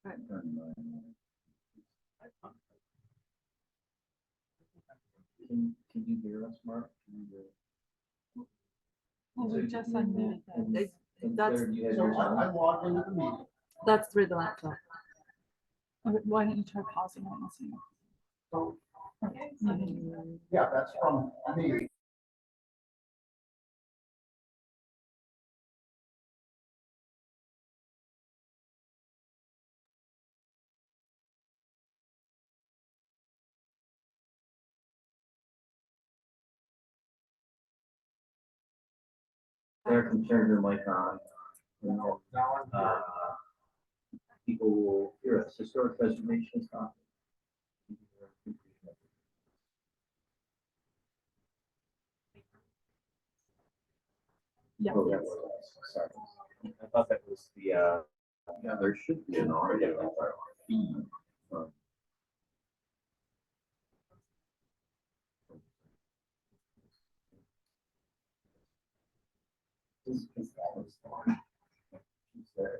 Right. Can you hear us, Mark? Well, we just unmuted them. That's I logged into the meeting. That's through the laptop. Why don't you try pausing it and see? So, Maybe. yeah, that's from me. There, can turn your mic on. Uh, People will hear us. Historic preservation is on. Yeah. Oh, that was us. Sorry. I thought that was the, yeah, there should be an audio feed. Is that was the one? She's there.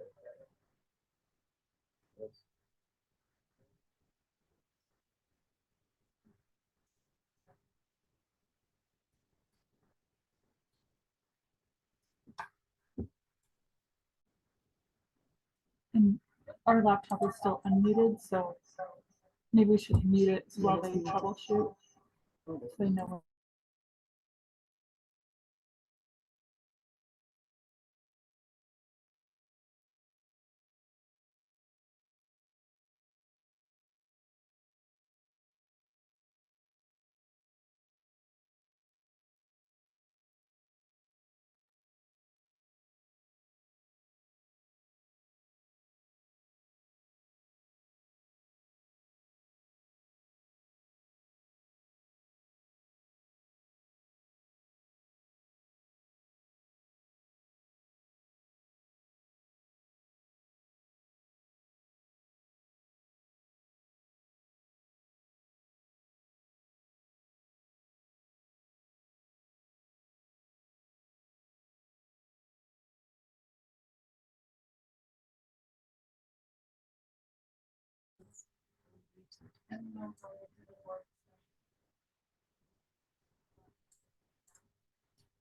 And our laptop is still unmuted, so maybe we should mute it while they troubleshoot. So they know.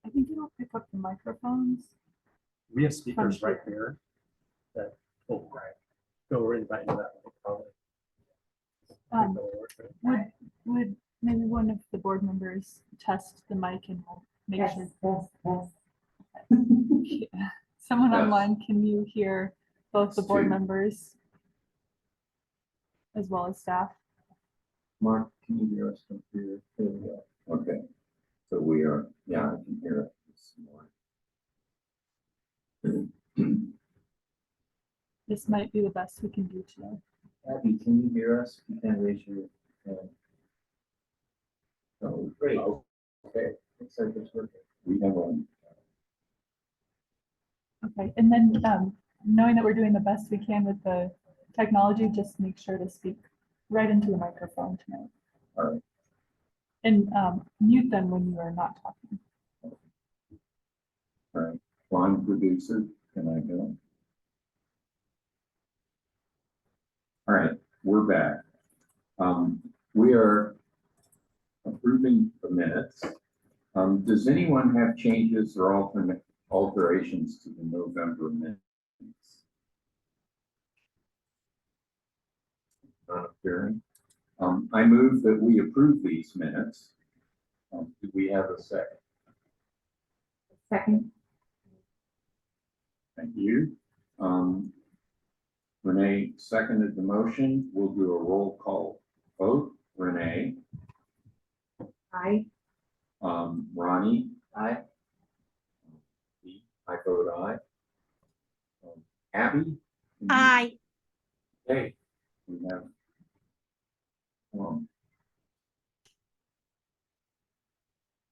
I think it'll pick up the microphones. We have speakers right here that will go right back into that mic probably. Would maybe one of the board members test the mic and we'll make sure. Someone online, can you hear both the board members as well as staff? Mark, can you hear us from here? There we go. Okay. So we are, yeah, I can hear it. This might be the best we can do today. Abby, can you hear us? You can raise your hand. Oh, great. Okay. Looks like it's working. We have one. Okay, and then knowing that we're doing the best we can with the technology, just make sure to speak right into the microphone tonight. All right. And mute them when you are not talking. All right. Blind producer, can I go? All right, we're back. We are approving the minutes. Does anyone have changes or alterations to the November minutes? Not appearing. I move that we approve these minutes. Do we have a second? Second. Thank you. Renee seconded the motion. We'll do a roll call vote. Renee. Aye. Ronnie. Aye. I vote aye. Abby. Aye. Okay. We have.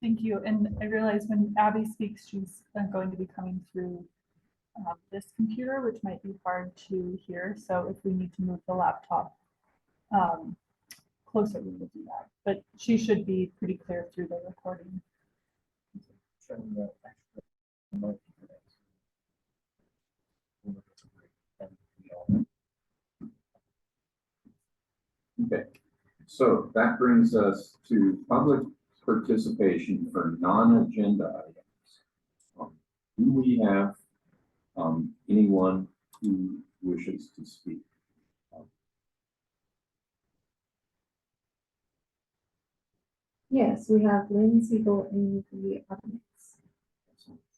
Thank you. And I realize when Abby speaks, she's going to be coming through this computer, which might be hard to hear. So if we need to move the laptop closer, we will do that. But she should be pretty clear through the recording. Okay, so that brings us to public participation for non-agenda items. Do we have anyone who wishes to speak? Yes, we have Lynn Siegel in the audience.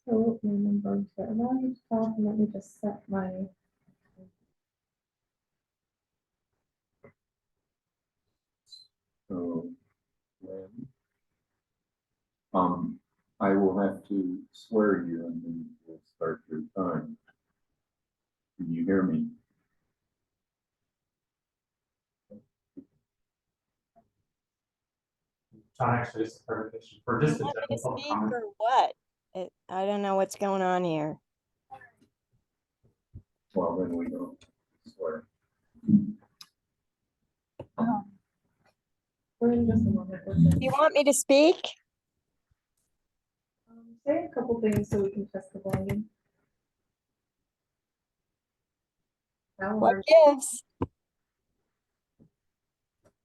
So Lynn, I'm going to allow you to talk and let me just set my. So, when, I will have to swear you and then we'll start your time. Can you hear me? John, actually, it's a clarification for just the Want me to general public speak comment. or what? I don't know what's going on here. Well, then we don't swear. We're in just a moment. You want me to speak? Say a couple things so we can test the volume. How What are gives?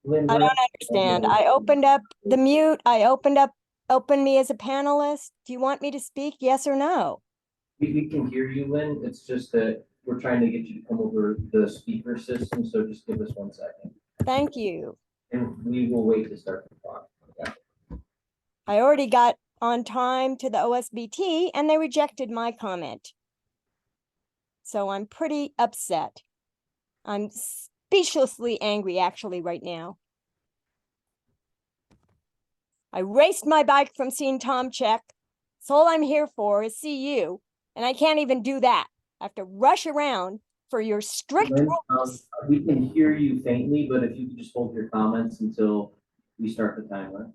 Lynn, I we're- don't understand. I opened up the mute. Open me as a panelist. Do you want me to speak? Yes or no? we can hear you, Lynn. It's just that we're trying to get you to come over the speaker system, so just give us 1 second. Thank you. And we will wait to start the clock. Okay. I already got on time to the OSBT and they rejected my comment. So I'm pretty upset. I'm speechlessly angry actually right now. I raced my bike from seeing Tom Check. So all I'm here for is see you. And I can't even do that. I have to rush around for your strict Lynn, rules. we can hear you faintly, but if you could just hold your comments until we start the timer.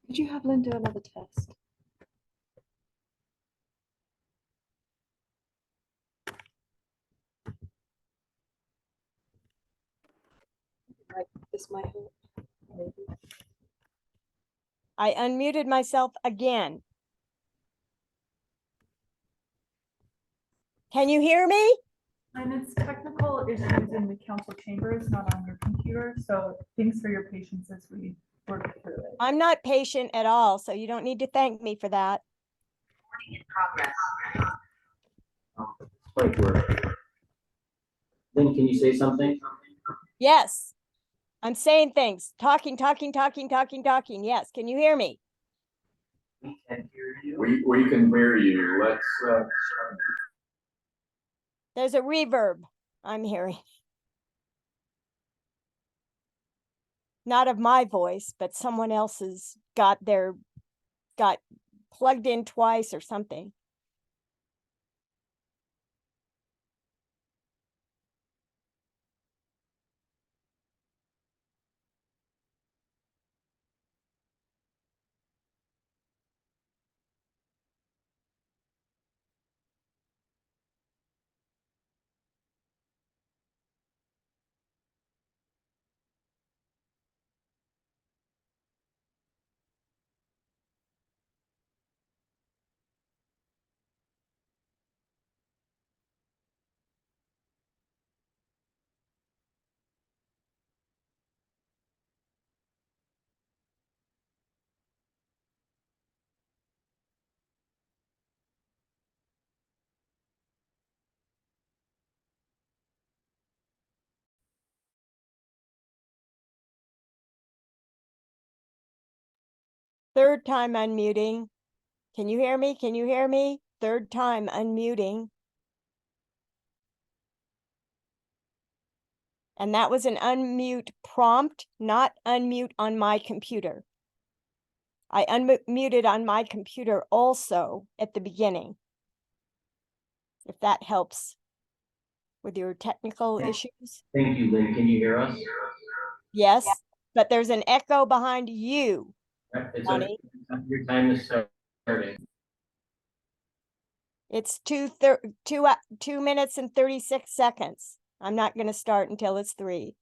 Could you have Lynn do another test? Like, this might help. Maybe. I unmuted myself again. Can you hear me? And it's technical issues in the council chambers, not on your computer. So thanks for your patience as we work through it. I'm not patient at all, so you don't need to thank me for that. Wait, Lynn, can you say something? Yes, I'm saying things, talking. Yes, can you hear me? We can hear you. We can hear you. Let's, There's a reverb I'm hearing. Not of my voice, but someone else's got plugged in twice or something. Third time unmuting. Can you hear me? Can you hear me? Third time unmuting. And that was an unmute prompt, not unmute on my computer. I unmuted on my computer also at the beginning. If that helps with your technical issues. Thank you, Lynn. Can you hear us? Yes, but there's an echo behind you. It's Honey. okay. Your time is starting. It's 2 minutes and 36 seconds. I'm not going to start until it's 3.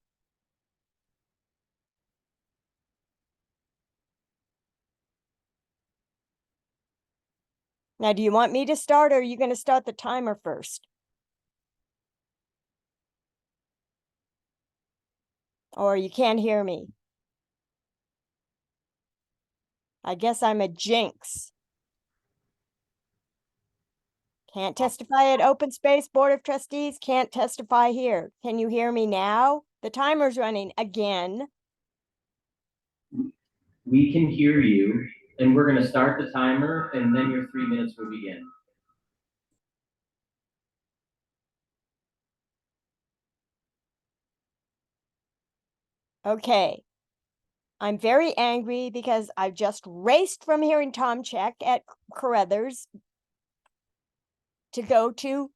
Now, do you want me to start or are you going to start the timer first? Or you can't hear me? I guess I'm a jinx. Can't testify at Open Space Board of Trustees, can't testify here. Can you hear me now? The timer's running again. We can hear you, and we're gonna start the timer, and then your 3 minutes will begin. Okay. I'm very angry because I've just raced from hearing Tom Check at Carruthers to go to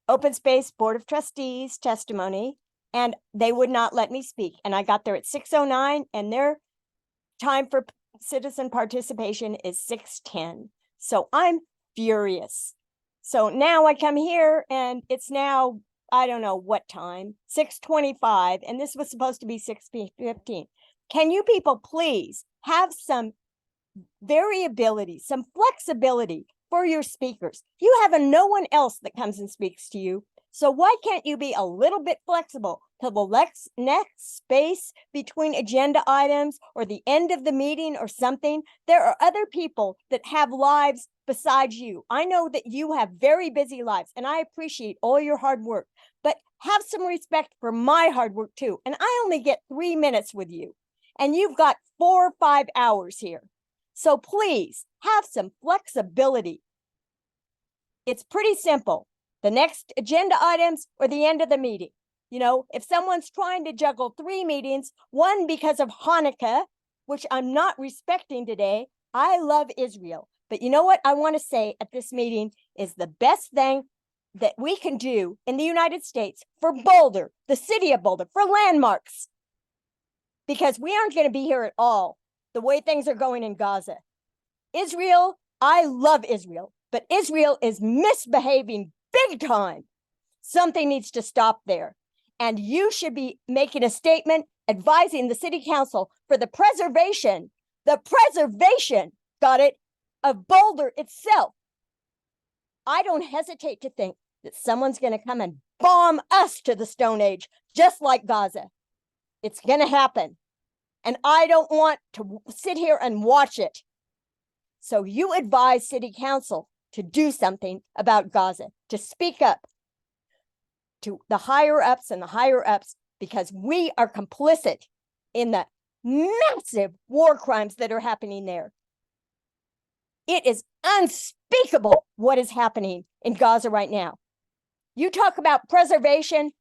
Open Space Board of Trustees testimony, and they would not let me speak. And I got there at 6:09, and their time for citizen participation is 6:10. So I'm furious. So now I come here and it's now, I don't know what time, 6:25, and this was supposed to be 6:15. Can you people please have some variability, some flexibility for your speakers? You have no one else that comes and speaks to you. So why can't you be a little bit flexible till the next space between agenda items or the end of the meeting or something? There are other people that have lives besides you. I know that you have very busy lives and I appreciate all your hard work, but have some respect for my hard work too. And I only get 3 minutes with you and you've got 4 or 5 hours here. So please have some flexibility. It's pretty simple. The next agenda items or the end of the meeting. You know, if someone's trying to juggle 3 meetings, one because of Hanukkah, which I'm not respecting today, I love Israel. But you know what I want to say at this meeting is the best thing that we can do in the United States for Boulder, the city of Boulder, for landmarks. Because we aren't going to be here at all the way things are going in Gaza. Israel, I love Israel, but Israel is misbehaving big time. Something needs to stop there. And you should be making a statement advising the city council for the preservation, got it, of Boulder itself. I don't hesitate to think that someone's going to come and bomb us to the Stone Age, just like Gaza. It's going to happen. And I don't want to sit here and watch it. So you advise city council to do something about Gaza, to speak up to the higher ups and the higher ups, because we are complicit in the massive war crimes that are happening there. It is unspeakable what is happening in Gaza right now. You talk about preservation.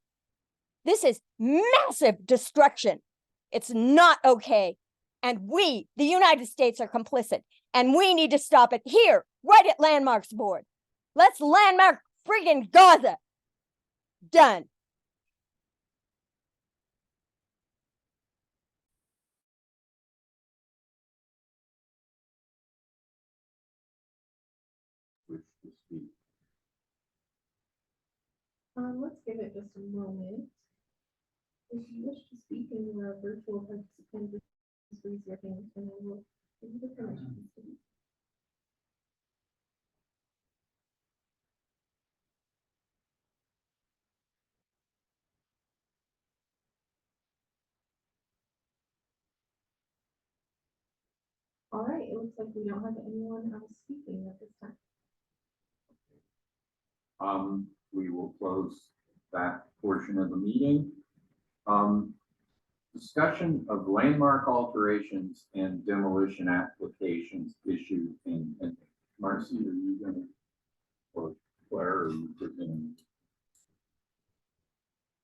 This is massive destruction. It's not okay. And we, the United States, are complicit. And we need to stop it here, right at Landmarks Board. Let's landmark friggin' Gaza. Done. Wish to speak. Let's give it just a moment. If you wish to speak and you are a virtual participant, please raise your hand and I will give you the permission to speak. All right, it looks like we don't have anyone else speaking at this time. We will close that portion of the meeting. Discussion of landmark alterations and demolition applications issued in, Marcy, are you gonna, or Claire, are you presenting?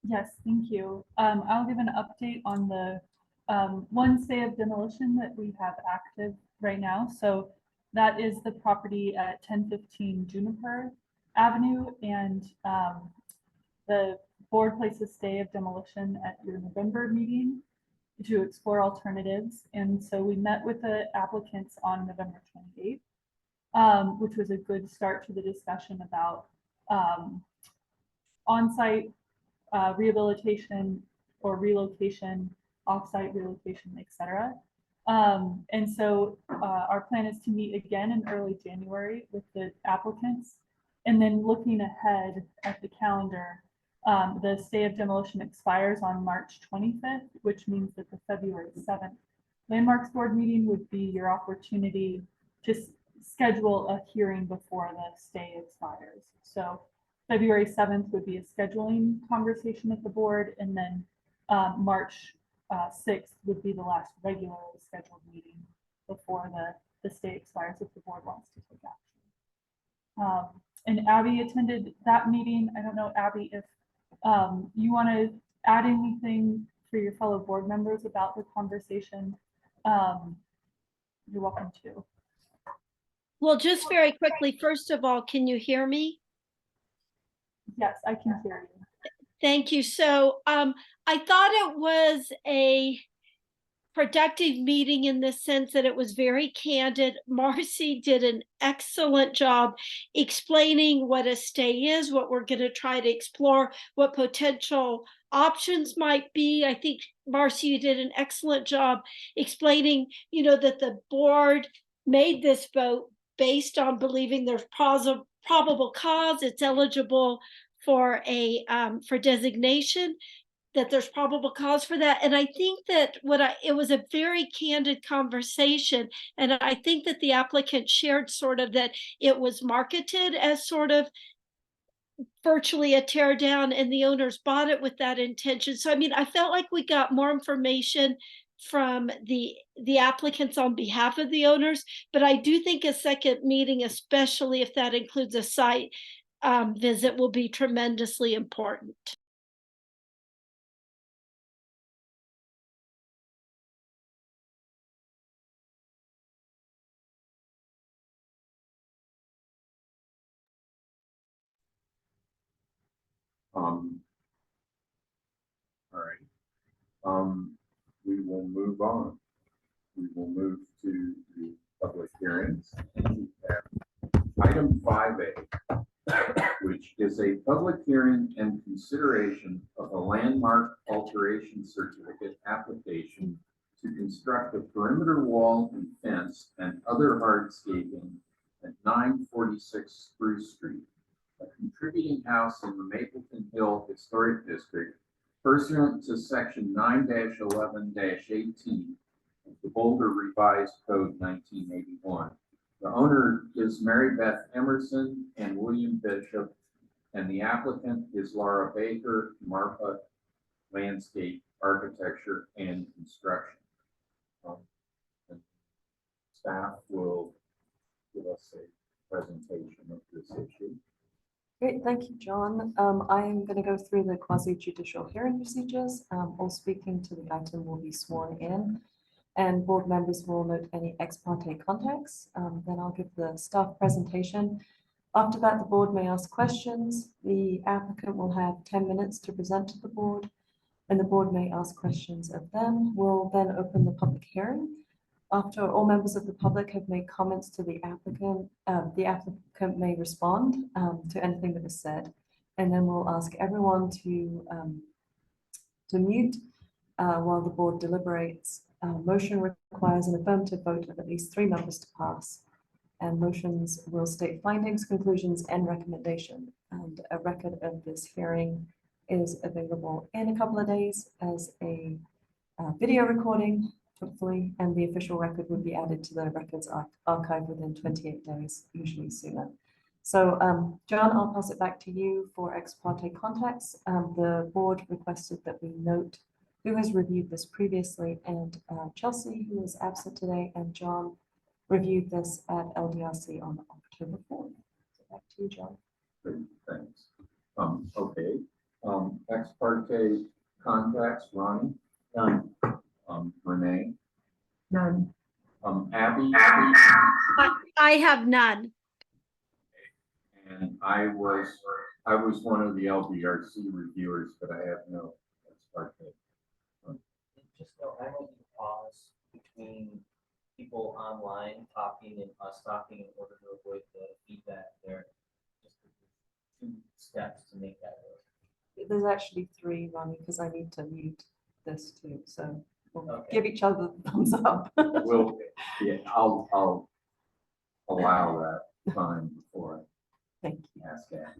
Yes, thank you. I'll give an update on the one stay of demolition that we have active right now. So that is the property at 1015 Juniper Avenue, and the board placed a stay of demolition at your November meeting to explore alternatives. And so we met with the applicants on November 28th, which was a good start to the discussion about on-site rehabilitation or relocation, offsite relocation, etc. And so our plan is to meet again in early January with the applicants. And then looking ahead at the calendar, the stay of demolition expires on March 25th, which means that the February 7th Landmarks Board meeting would be your opportunity to schedule a hearing before the stay expires. So February 7th would be a scheduling conversation with the board, and then March 6th would be the last regularly scheduled meeting before the stay expires if the board wants to take action. And Abby attended that meeting. I don't know, Abby, if you want to add anything for your fellow board members about the conversation, you're welcome to. Well, just very quickly, first of all, can you hear me? Yes, I can hear you. Thank you. So I thought it was a productive meeting in the sense that it was very candid. Marcy did an excellent job explaining what a stay is, what we're going to try to explore, what potential options might be. I think, Marcy, you did an excellent job explaining, you know, that the board made this vote based on believing there's probable cause, it's eligible for a for designation, that there's probable cause for that. And I think that it was a very candid conversation. And I think that the applicant shared sort of that it was marketed as sort of virtually a tear down, and the owners bought it with that intention. So, I mean, I felt like we got more information from the applicants on behalf of the owners, but I do think a second meeting, especially if that includes a site visit, will be tremendously important. All right. We will move on. We will move to the public hearings. We have item 5A, which is a public hearing and consideration of a landmark alteration certificate application to construct a perimeter wall and fence and other hardscaping at 946 Spruce Street, a contributing house in the Mapleton Hill Historic District, pursuant to section 9-11-18 of the Boulder Revised Code 1981. The owner is Mary Beth Emerson and William Bishop, and the applicant is Laura Baker, Marfa Landscape Architecture and Construction. And staff will give us a presentation of this issue. Great, thank you, John. I'm going to go through the quasi-judicial hearing procedures. All speaking to the item will be sworn in, and board members will note any ex parte contacts. Then I'll give the staff presentation. After that, the board may ask questions. The applicant will have 10 minutes to present to the board, and the board may ask questions of them. We'll then open the public hearing. After all members of the public have made comments to the applicant may respond to anything that is said, and then we'll ask everyone to mute while the board deliberates. Motion requires an affirmative vote of at least 3 members to pass, and motions will state findings, conclusions, and recommendation. And a record of this hearing is available in a couple of days as a video recording, hopefully, and the official record would be added to the records archive within 28 days, usually sooner. So, John, I'll pass it back to you for ex parte contacts. The board requested that we note who has reviewed this previously, and Chelsea, who is absent today, and John reviewed this at LDRC on October 4th. So back to you, John. Great, thanks. Okay. Ex parte contacts, Ronnie? None. Renee? None. Abby? I have none. And I was one of the LBRC reviewers, but I have no ex parte. Just know I will pause between people online talking and us talking in order to avoid the feedback there. Just 2 steps to make that work. there's actually three, Ronnie, because I need to mute this too, so we'll Okay. give each other the thumbs up. Well, yeah, I'll allow that time before Thank I ask that.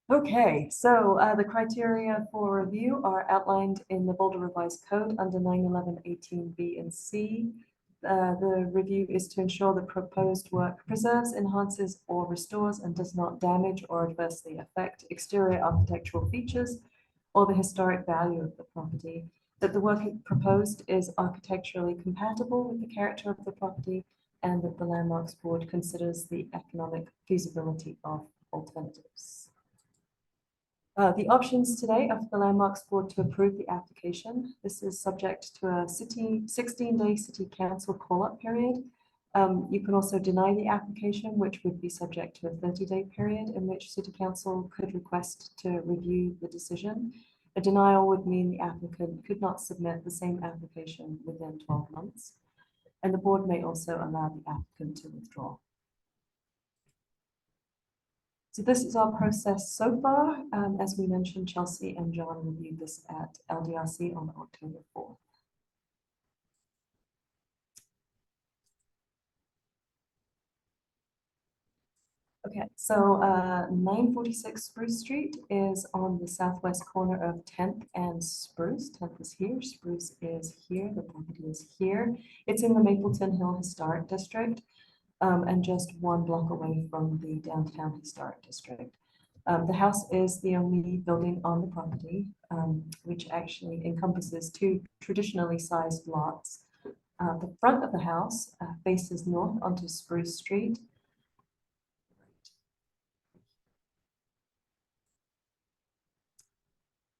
Okay, so the criteria for review are outlined in the Boulder Revised Code under 91118B and C. The review is to ensure the proposed work preserves, enhances, or restores and does not damage or adversely affect exterior architectural features or the historic value of the property, that the work proposed is architecturally compatible with the character of the property, and that the Landmarks Board considers the economic feasibility of alternatives. The options today are for the Landmarks Board to approve the application. This is subject to a 16-day City Council call-up period. You can also deny the application, which would be subject to a 30-day period in which City Council could request to review the decision. A denial would mean the applicant could not submit the same application within 12 months. And the board may also allow the applicant to withdraw. So this is our process so far. As we mentioned, Chelsea and John reviewed this at LDRC on October 4th. Okay, so 946 Spruce Street is on the southwest corner of 10th and Spruce. 10th is here, Spruce is here, the property is here. It's in the Mapleton Hill Historic District. And just 1 block away from the downtown historic district. The house is the only building on the property, which actually encompasses 2 traditionally sized lots. The front of the house faces north onto Spruce Street.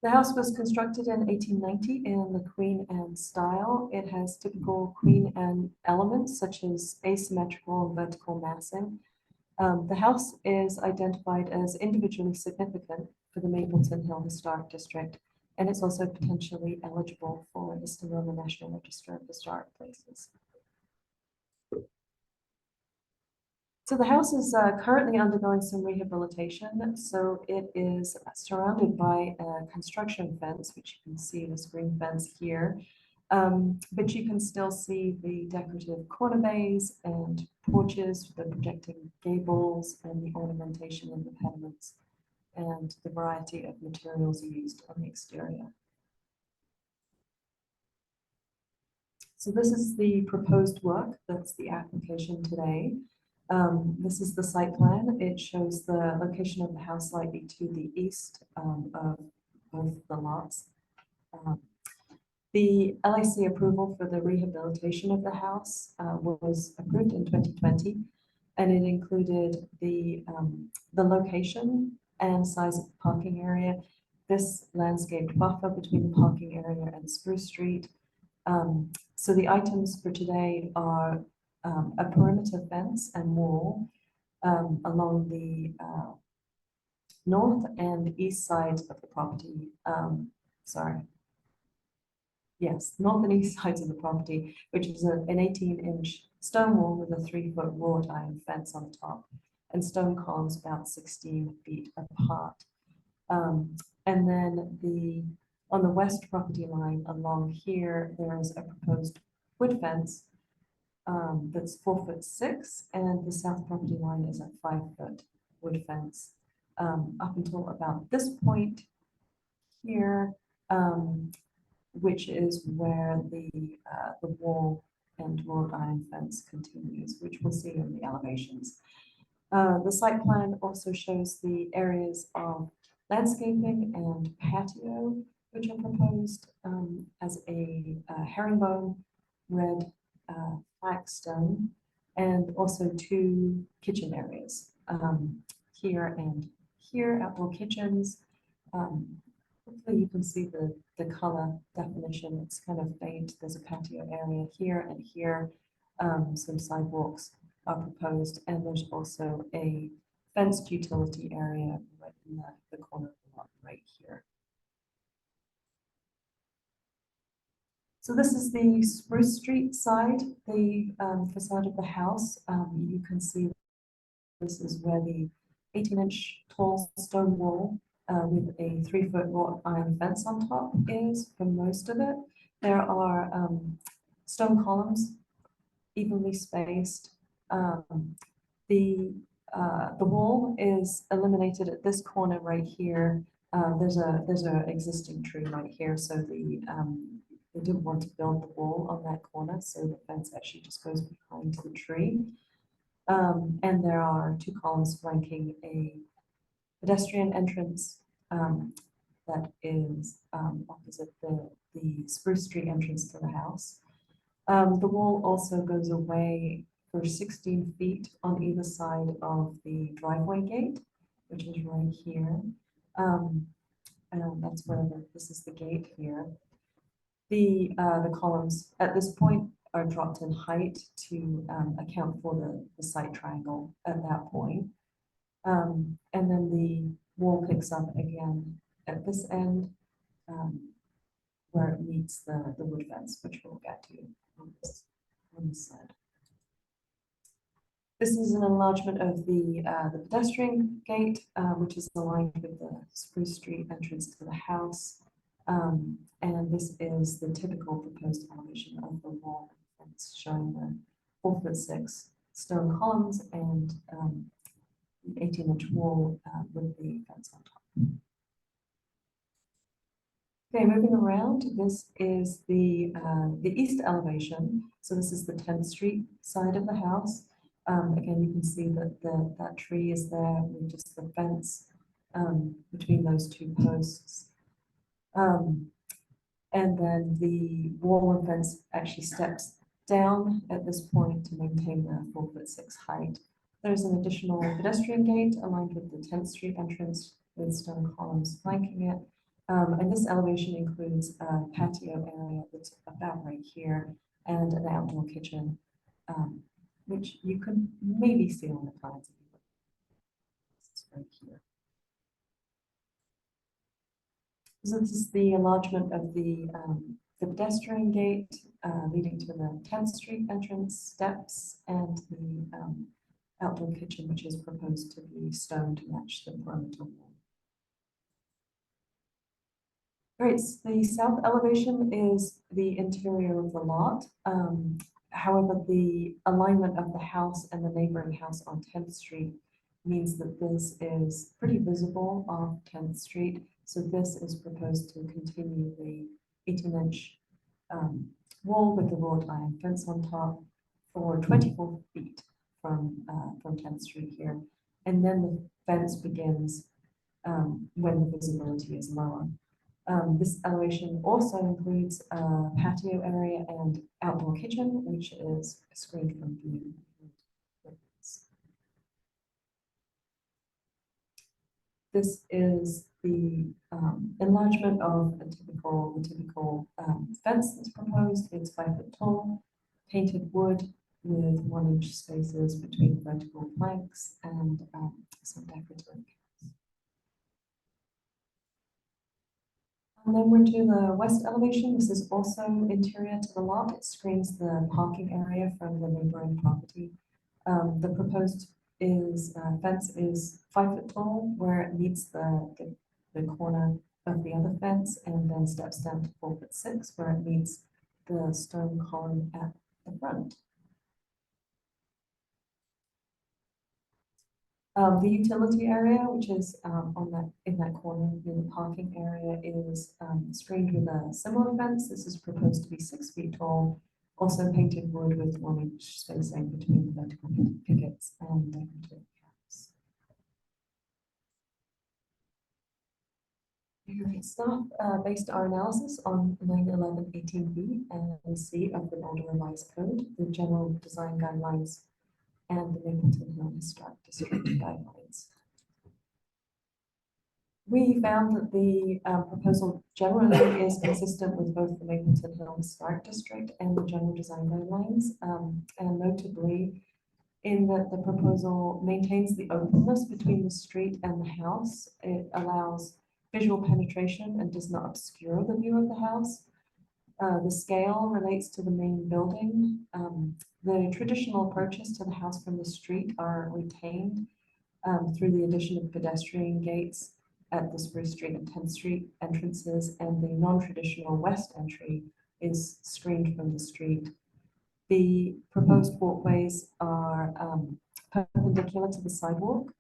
The house was constructed in 1890 in the Queen Anne style. It has typical Queen Anne elements such as asymmetrical and vertical massing. The house is identified as individually significant for the Mapleton Hill Historic District, and it's also potentially eligible for listing on the National Register of Historic Places. So the house is currently undergoing some rehabilitation. So it is surrounded by a construction fence, which you can see this green fence here. But you can still see the decorative corner bays and porches, the projecting gables and the ornamentation in the pediments and the variety of materials used on the exterior. So this is the proposed work. That's the application today. This is the site plan. It shows the location of the house slightly to the east of both the lots. The LIC approval for the rehabilitation of the house was approved in 2020, and it included the location and size of the parking area, this landscaped buffer between the parking area and Spruce Street. So the items for today are a perimeter fence and wall along the north and east sides of the property. North and east sides of the property, which is an 18-inch stone wall with a 3-foot wrought iron fence on top, and stone columns about 16 feet apart. And then on the west property line along here, there is a proposed wood fence that's 4'6", and the south property line is a 5-foot wood fence. Up until about this point here, which is where the wall and wrought iron fence continues, which we'll see in the elevations. The site plan also shows the areas of landscaping and patio, which are proposed as a herringbone red flagstone, and also 2 kitchen areas, here and here, outdoor kitchens. Hopefully you can see the color definition. It's kind of faint. There's a patio area here and here. Some sidewalks are proposed, and there's also a fenced utility area right in the corner of the lot right here. So this is the Spruce Street side, the facade of the house. You can see this is where the 18-inch tall stone wall with a 3-foot wrought iron fence on top is for most of it. There are stone columns evenly spaced. The wall is eliminated at this corner right here. There's a existing tree right here, so they didn't want to build the wall on that corner, so the fence actually just goes behind the tree. And there are 2 columns flanking a pedestrian entrance that is opposite the Spruce Street entrance to the house. The wall also goes away for 16 feet on either side of the driveway gate, which is right here. And that's where this is the gate here. The columns at this point are dropped in height to account for the site triangle at that point. And then the wall picks up again at this end, where it meets the wood fence, which we'll get to on this side. This is an enlargement of the pedestrian gate, which is aligned with the Spruce Street entrance to the house. And this is the typical proposed elevation of the wall. It's showing the 4'6" stone columns and 18-inch wall with the fence on top. Okay, moving around, this is the east elevation. So this is the 10th Street side of the house. Again, you can see that that tree is there with just the fence between those 2 posts. And then the wall and fence actually steps down at this point to maintain the 4'6" height. There's an additional pedestrian gate aligned with the 10th Street entrance with stone columns flanking it. And this elevation includes a patio area that's about right here and an outdoor kitchen, which you can maybe see on the plans. This is right here. So this is the enlargement of the pedestrian gate leading to the 10th Street entrance steps and the outdoor kitchen, which is proposed to be stone to match the perimeter wall. Great, so the south elevation is the interior of the lot. However, the alignment of the house and the neighboring house on 10th Street means that this is pretty visible off 10th Street. So this is proposed to continue the 18-inch wall with the wrought iron fence on top for 24 feet from 10th Street here. And then the fence begins when the visibility is lower. This elevation also includes a patio area and outdoor kitchen, which is screened from view. This is the enlargement of the typical fence that's proposed. It's 5 foot tall, painted wood with 1-inch spaces between vertical planks and some decorative. And then we're to the west elevation. This is also interior to the lot. It screens the parking area from the neighboring property. The proposed fence is 5 foot tall, where it meets the corner of the other fence, and then steps down to 4'6", where it meets the stone column at the front. The utility area, which is in that corner in the parking area, is screened with a similar fence. This is proposed to be 6 feet tall, also painted wood with 1-inch spacing between the vertical pickets and decorative caps. Staff based our analysis on 911-18B and C of the Boulder Revised Code, the general design guidelines, and the Mapleton Hill Historic District guidelines. We found that the proposal generally is consistent with both the Mapleton Hill Historic District and the general design guidelines, and notably in that the proposal maintains the openness between the street and the house. It allows visual penetration and does not obscure the view of the house. The scale relates to the main building. The traditional approaches to the house from the street are retained through the addition of pedestrian gates at the Spruce Street and 10th Street entrances, and the non-traditional west entry is screened from the street. The proposed walkways are perpendicular to the sidewalk,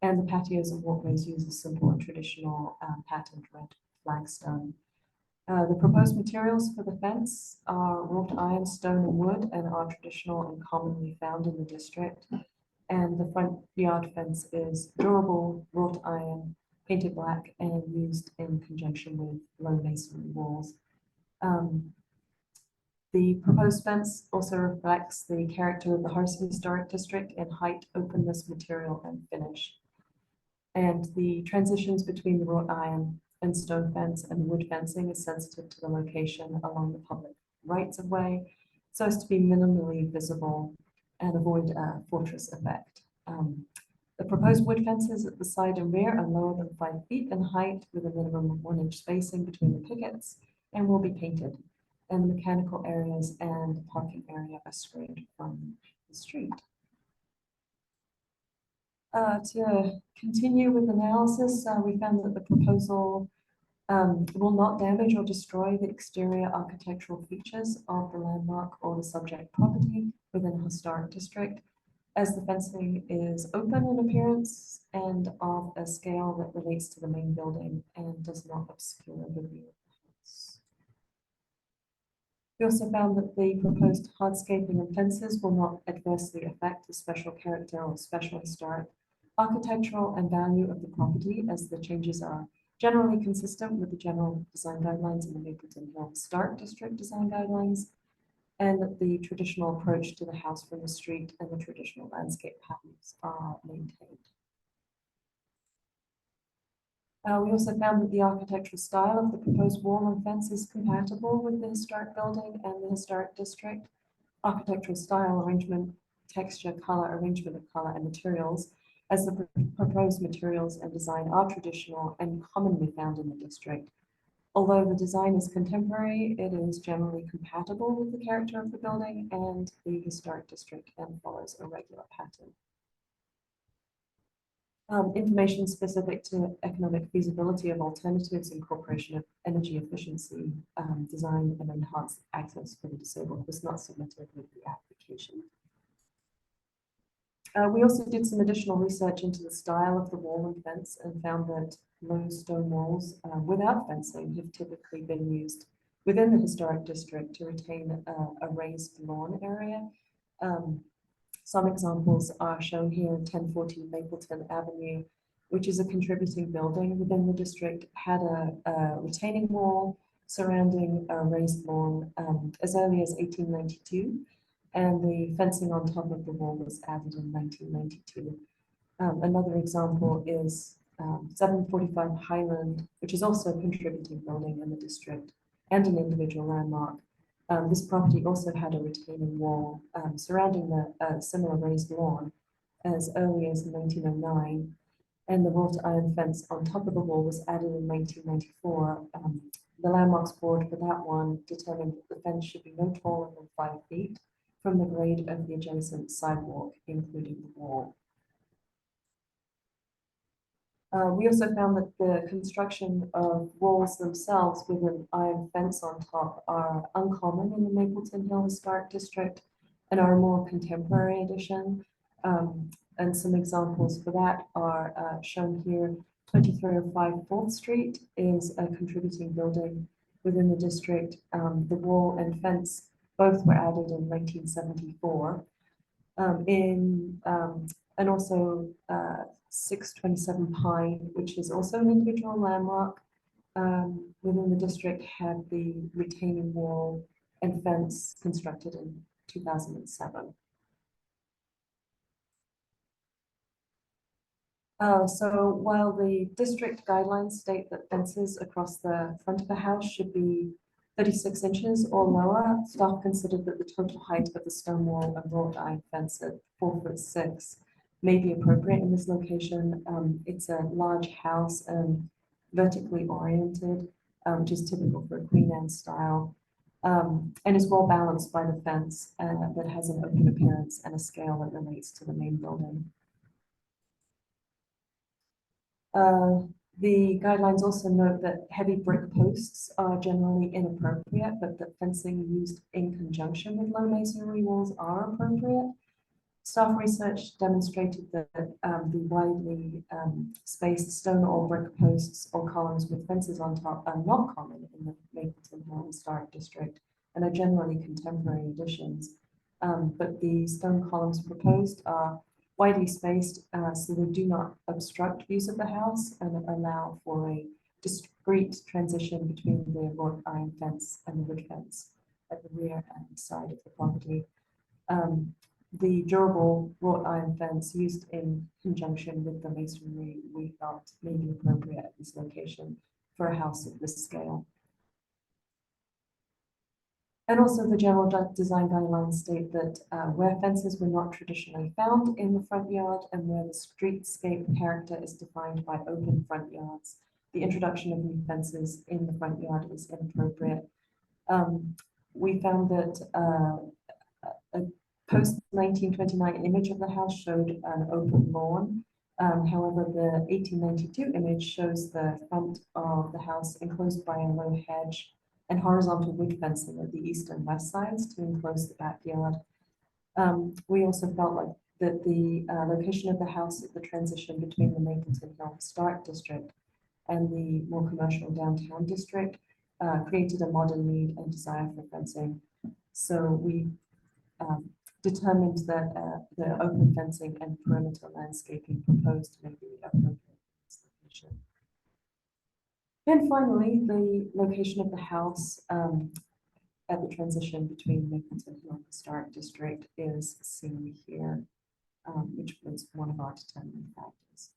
and the patios and walkways use a simple and traditional patterned red flagstone. The proposed materials for the fence are wrought iron, stone, and wood, and are traditional and commonly found in the district. And the front yard fence is durable wrought iron, painted black, and used in conjunction with low masonry walls. The proposed fence also reflects the character of the Harsey Historic District in height, openness, material, and finish. And the transitions between the wrought iron and stone fence and wood fencing is sensitive to the location along the public rights of way, so as to be minimally visible and avoid a fortress effect. The proposed wood fences at the side and rear are lower than 5 feet in height, with a minimum of 1 inch spacing between the pickets, and will be painted. And the mechanical areas and the parking area are screened from the street. To continue with analysis, we found that the proposal will not damage or destroy the exterior architectural features of the landmark or the subject property within a historic district, as the fencing is open in appearance and of a scale that relates to the main building and does not obscure the view of the house. We also found that the proposed hardscaping and fences will not adversely affect the special character or special historic architectural and value of the property, as the changes are generally consistent with the general design guidelines in the Mapleton Hill Historic District design guidelines, and that the traditional approach to the house from the street and the traditional landscape patterns are maintained. We also found that the architectural style of the proposed wall and fence is compatible with the historic building and the historic district. Architectural style, arrangement, texture, color, arrangement of color and materials, as the proposed materials and design are traditional and commonly found in the district. Although the design is contemporary, it is generally compatible with the character of the building and the historic district and follows a regular pattern. Information specific to economic feasibility of alternatives, incorporation of energy efficiency, design and enhanced access for the disabled was not submitted with the application. We also did some additional research into the style of the wall and fence and found that low stone walls without fencing have typically been used within the historic district to retain a raised lawn area. Some examples are shown here. 1014 Mapleton Avenue, which is a contributing building within the district, had a retaining wall surrounding a raised lawn as early as 1892. And the fencing on top of the wall was added in 1992. Another example is 745 Highland, which is also a contributing building in the district and an individual landmark. This property also had a retaining wall surrounding the similar raised lawn as early as 1909, and the wrought iron fence on top of the wall was added in 1994. The Landmarks Board for that one determined that the fence should be no taller than 5 feet from the grade of the adjacent sidewalk, including the wall. We also found that the construction of walls themselves with an iron fence on top are uncommon in the Mapleton Hill Historic District and are a more contemporary addition. And some examples for that are shown here. 2305 4th Street is a contributing building within the district. The wall and fence both were added in 1974. And also 627 Pine, which is also an individual landmark within the district, had the retaining wall and fence constructed in 2007. So while the district guidelines state that fences across the front of the house should be 36 inches or lower, staff considered that the total height of the stone wall and wrought iron fence at 4'6" may be appropriate in this location. It's a large house and vertically oriented, which is typical for a Queen Anne style, and is well balanced by the fence that has an open appearance and a scale that relates to the main building. The guidelines also note that heavy brick posts are generally inappropriate, but that fencing used in conjunction with low masonry walls are appropriate. Staff research demonstrated that the widely spaced stone or brick posts or columns with fences on top are not common in the Mapleton Hill Historic District and are generally contemporary additions. But the stone columns proposed are widely spaced, so they do not obstruct views of the house and allow for a discrete transition between the wrought iron fence and the wood fence at the rear and side of the property. The durable wrought iron fence used in conjunction with the masonry we felt may be appropriate at this location for a house of this scale. And also the general design guidelines state that where fences were not traditionally found in the front yard and where the streetscape character is defined by open front yards, the introduction of new fences in the front yard is inappropriate. We found that a post 1929 image of the house showed an open lawn. However, the 1892 image shows the front of the house enclosed by a low hedge and horizontal wood fencing at the east and west sides to enclose the backyard. We also felt like that the location of the house at the transition between the Mapleton Hill Historic District and the more commercial downtown district created a modern need and desire for fencing. So we determined that the open fencing and perimeter landscaping proposed may be appropriate in this location. And finally, the location of the house at the transition between Mapleton Hill Historic District is seen here, which was one of our determining factors.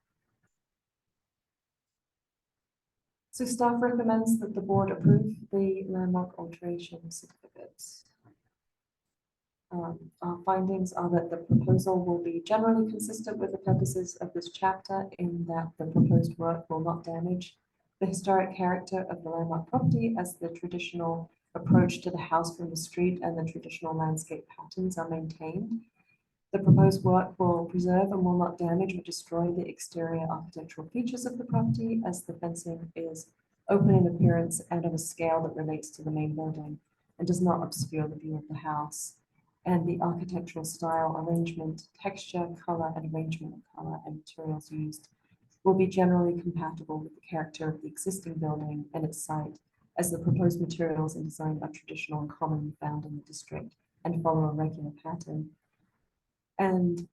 So staff recommends that the board approve the landmark alteration certificates. Our findings are that the proposal will be generally consistent with the purposes of this chapter in that the proposed work will not damage the historic character of the landmark property as the traditional approach to the house from the street and the traditional landscape patterns are maintained. The proposed work will preserve and will not damage or destroy the exterior architectural features of the property as the fencing is open in appearance and of a scale that relates to the main building and does not obscure the view of the house. And the architectural style, arrangement, texture, color, and arrangement of color and materials used will be generally compatible with the character of the existing building and its site, as the proposed materials and design are traditional and commonly found in the district and follow a regular pattern. And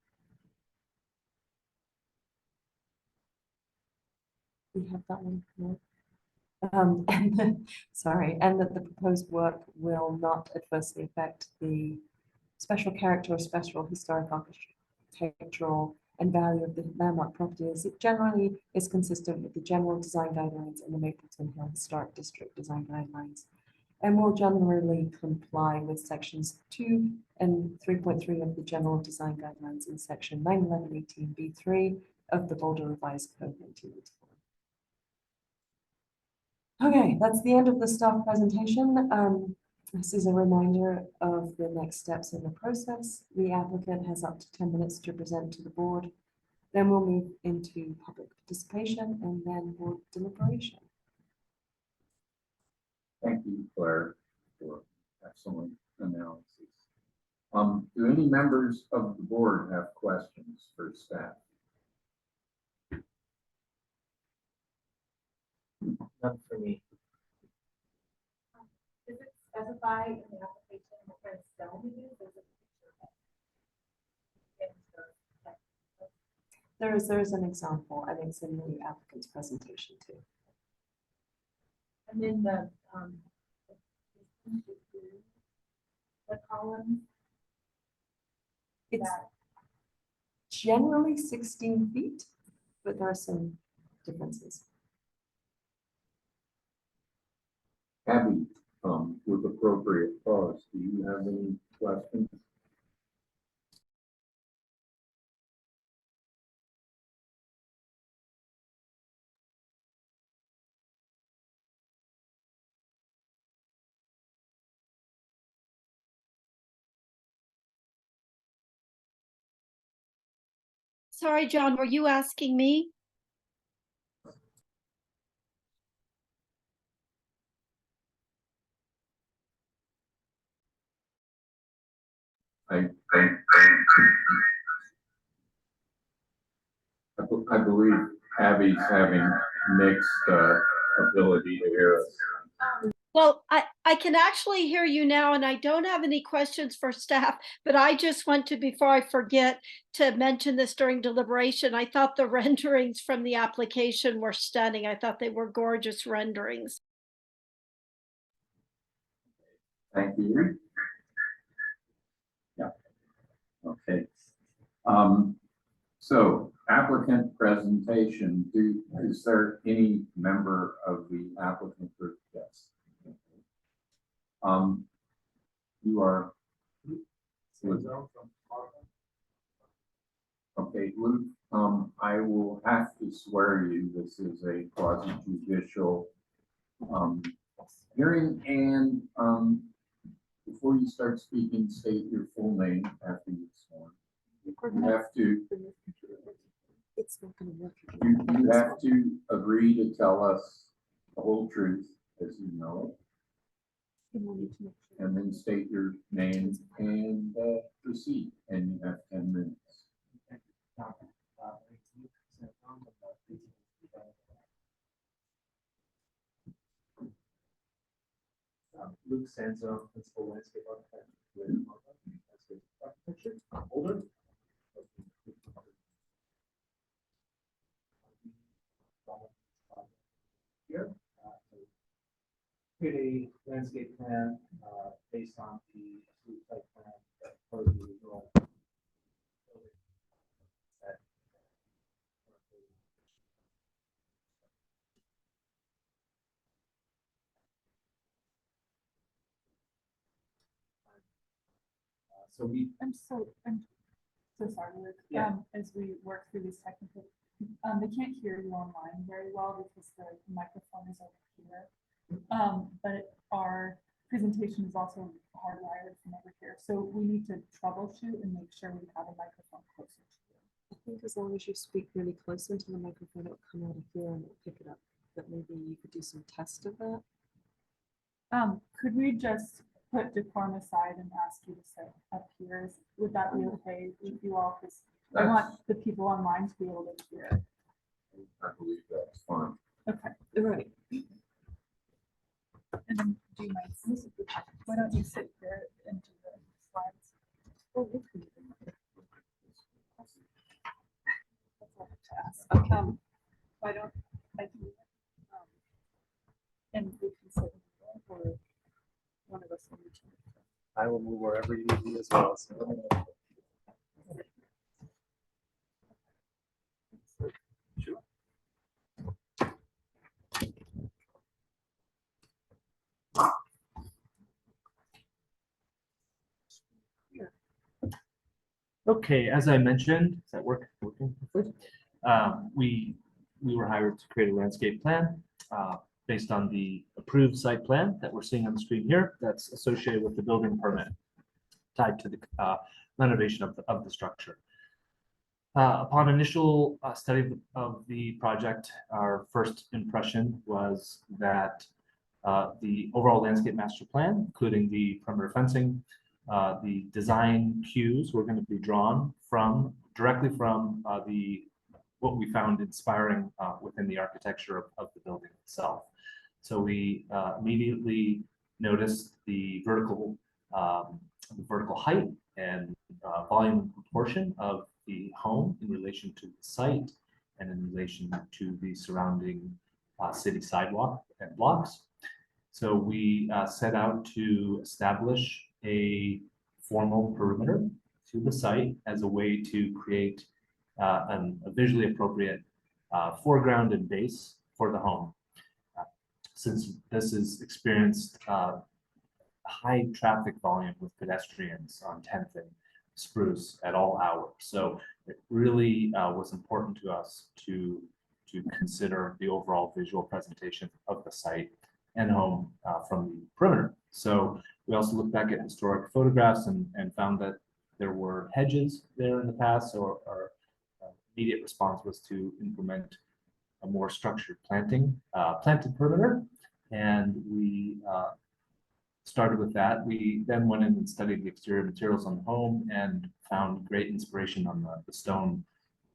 we have that one. No? And that the proposed work will not adversely affect the special character or special historic architectural and value of the landmark property as it generally is consistent with the general design guidelines in the Mapleton Hill Historic District design guidelines and will generally comply with sections 2 and 3.3 of the general design guidelines in section 91118B3 of the Boulder Revised Code 1984. Okay, that's the end of the staff presentation. This is a reminder of the next steps in the process. The applicant has up to 10 minutes to present to the board. Then we'll move into public participation and then board deliberation. Thank you, Claire, for excellent analysis. Do any members of the board have questions for staff? None for me. Is it specified in the application what kind of stone it is? Or is it a picture? There is an example, and it's in the applicant's presentation too. And then the columns. It's that- generally 16 feet, but there are some differences. Abby, with appropriate pause, do you have any questions? Sorry, John, were you asking me? I believe Abby's having mixed ability to hear us. Well, I can actually hear you now, and I don't have any questions for staff, but I just want to, before I forget, to mention this during deliberation. I thought the renderings from the application were stunning. I thought they were gorgeous renderings. Thank you. Yeah. Okay. So applicant presentation, is there any member of the applicant group? Yes. You are. Okay, Luke, I will have to swear you, this is a quasi judicial hearing, and before you start speaking, state your full name after you've sworn. You have to. It's not gonna work. You have to agree to tell us the whole truth as you know it. And then state your name and proceed, and you have 10 minutes. Luke Sanzo, principal landscape architect with landscape architecture. Older. Here, create a landscape plan based on the approved site plan that for the original building. So I'm so sorry, Luke. Yeah. As we work through these technical, they can't hear you online very well because the microphone is over here. But our presentation is also hardwired from over here. So we need to troubleshoot and make sure we have a microphone closer to you. I think as long as you speak really close into the microphone, it'll come out of here and it'll pick it up. But maybe you could do some test of that. Could we just put decorum aside and ask you to sit up here? Would that be okay with you all? Because I want the people online to be able to hear. I believe that's fine. Okay. Right. And then do you mind? Why don't you sit here and do the slides? Oh, we can do that. That's all I have to ask. Why don't I do that? And we can sit or one of us will reach out. I will move wherever you need me as well. So. Sure. Okay, as I mentioned, is that working? We were hired to create a landscape plan based on the approved site plan that we're seeing on the screen here. That's associated with the building permit tied to the renovation of the structure. Upon initial study of the project, our first impression was that the overall landscape master plan, including the perimeter fencing, the design cues were going to be drawn directly from what we found inspiring within the architecture of the building itself. So we immediately noticed the vertical height and volume and proportion of the home in relation to the site and in relation to the surrounding city sidewalk and blocks. So we set out to establish a formal perimeter to the site as a way to create a visually appropriate foreground and base for the home. Since this is experienced high traffic volume with pedestrians on 10th and Spruce at all hours. So it really was important to us to consider the overall visual presentation of the site and home from the perimeter. So we also looked back at historic photographs and found that there were hedges there in the past. So our immediate response was to implement a more structured planted perimeter. And we started with that. We then went in and studied the exterior materials on the home and found great inspiration on the stone